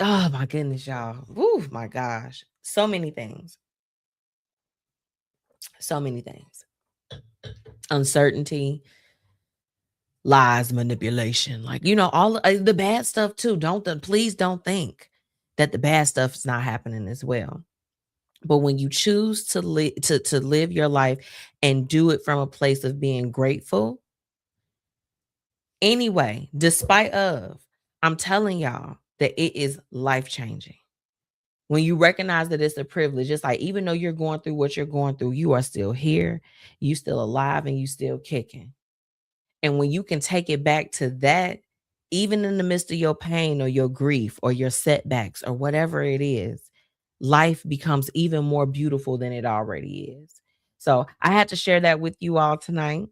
oh my goodness, y'all. Woo, my gosh. So many things. So many things. Uncertainty, lies, manipulation, like, all the bad stuff too. Please don't think that the bad stuff is not happening as well. But when you choose to live your life and do it from a place of being grateful, anyway, despite of, I'm telling y'all that it is life-changing. When you recognize that it's a privilege, it's like, even though you're going through what you're going through, you are still here, you still alive, and you still kicking. And when you can take it back to that, even in the midst of your pain or your grief or your setbacks or whatever it is, life becomes even more beautiful than it already is. So I had to share that with you all tonight.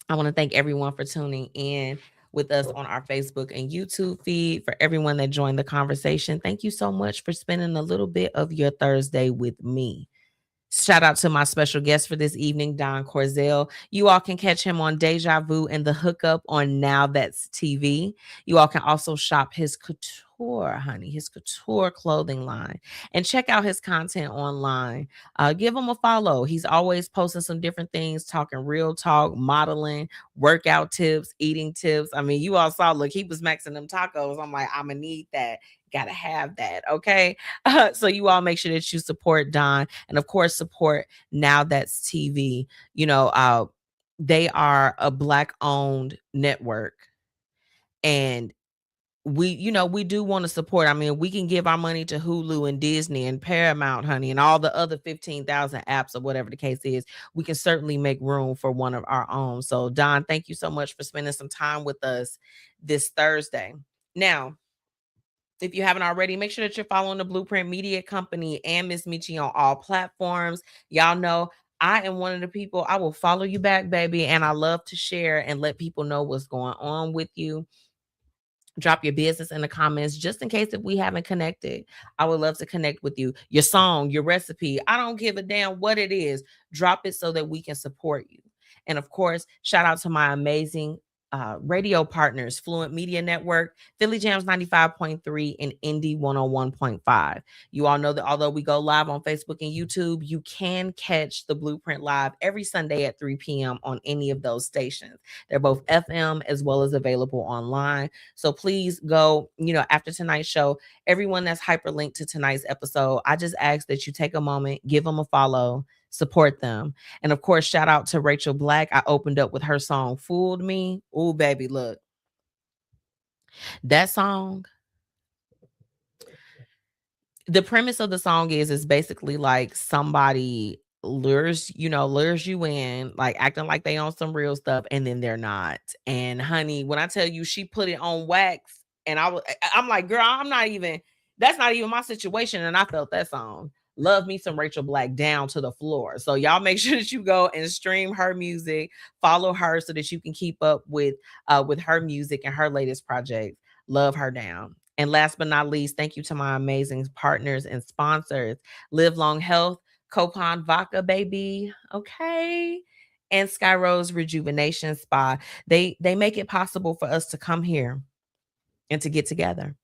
I want to thank everyone for tuning in with us on our Facebook and YouTube feed. For everyone that joined the conversation, thank you so much for spending a little bit of your Thursday with me. Shout out to my special guest for this evening, Don Corzell. You all can catch him on Deja Vu and The Hookup on Now That's TV. You all can also shop his couture, his couture clothing line, and check out his content online. Give him a follow. He's always posting some different things, talking real talk, modeling, workout tips, eating tips. I mean, you all saw, look, he was maxing them tacos. I'm like, I'm going to need that. Gotta have that. Okay. So you all make sure that you support Don, and of course support Now That's TV. They are a Black owned network, and we do want to support. I mean, we can give our money to Hulu and Disney and Paramount, and all the other 15,000 apps or whatever the case is. We can certainly make room for one of our own. So Don, thank you so much for spending some time with us this Thursday. Now, if you haven't already, make sure that you're following the Blueprint Media Company and MzMetchi on all platforms. Y'all know I am one of the people, I will follow you back, baby. And I love to share and let people know what's going on with you. Drop your business in the comments just in case if we haven't connected. I would love to connect with you. Your song, your recipe, I don't give a damn what it is. Drop it so that we can support you. And of course, shout out to my amazing radio partners, Fluent Media Network, Philly Jams 95.3, and Indie 101.5. You all know that although we go live on Facebook and YouTube, you can catch the Blueprint live every Sunday at 3 p.m. on any of those stations. They're both FM as well as available online. So please go, after tonight's show, everyone that's hyperlinked to tonight's episode, I just ask that you take a moment, give them a follow, support them. And of course, shout out to Rachel Black. I opened up with her song Fooled Me. Oh, baby, look. That song, the premise of the song is basically like somebody lures you in, like acting like they on some real stuff, and then they're not. And honey, when I tell you she put it on wax, and I'm like, girl, that's not even my situation. And I felt that song. Love me some Rachel Black down to the floor. So y'all make sure that you go and stream her music, follow her so that you can keep up with her music and her latest project. Love her down. And last but not least, thank you to my amazing partners and sponsors, Live Long Health, Copajn Vodka, baby. Okay. And Sky Rose Rejuvenation Spa. They make it possible for us to come here and to get together.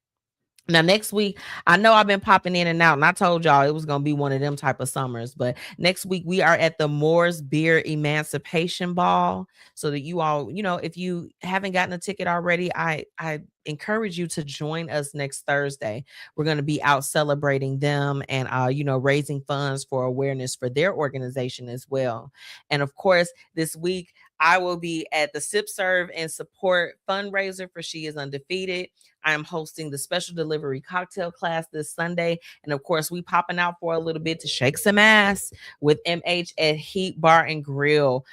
Now, next week, I know I've been popping in and out, and I told y'all it was going to be one of them type of summers. But next week, we are at the Moore's Beer Emancipation Ball. So that you all, if you haven't gotten a ticket already, I encourage you to join us next Thursday. We're going to be out celebrating them and, raising funds for awareness for their organization as well. And of course, this week, I will be at the Sip, Serve, and Support fundraiser for She Is Undefeated. I am hosting the special delivery cocktail class this Sunday. And of course, we popping out for a little bit to shake some ass with MH at Heat Bar and Grill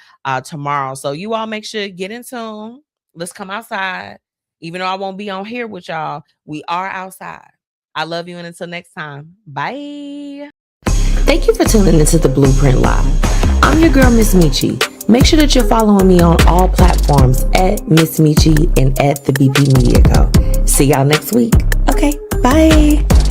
tomorrow. So you all make sure to get in tune. Let's come outside. Even though I won't be on here with y'all, we are outside. I love you, and until next time, bye. Thank you for tuning into the Blueprint Live. I'm your girl, MzMetchi. Make sure that you're following me on all platforms at MzMetchi and at the BP Media Co. See y'all next week. Okay, bye.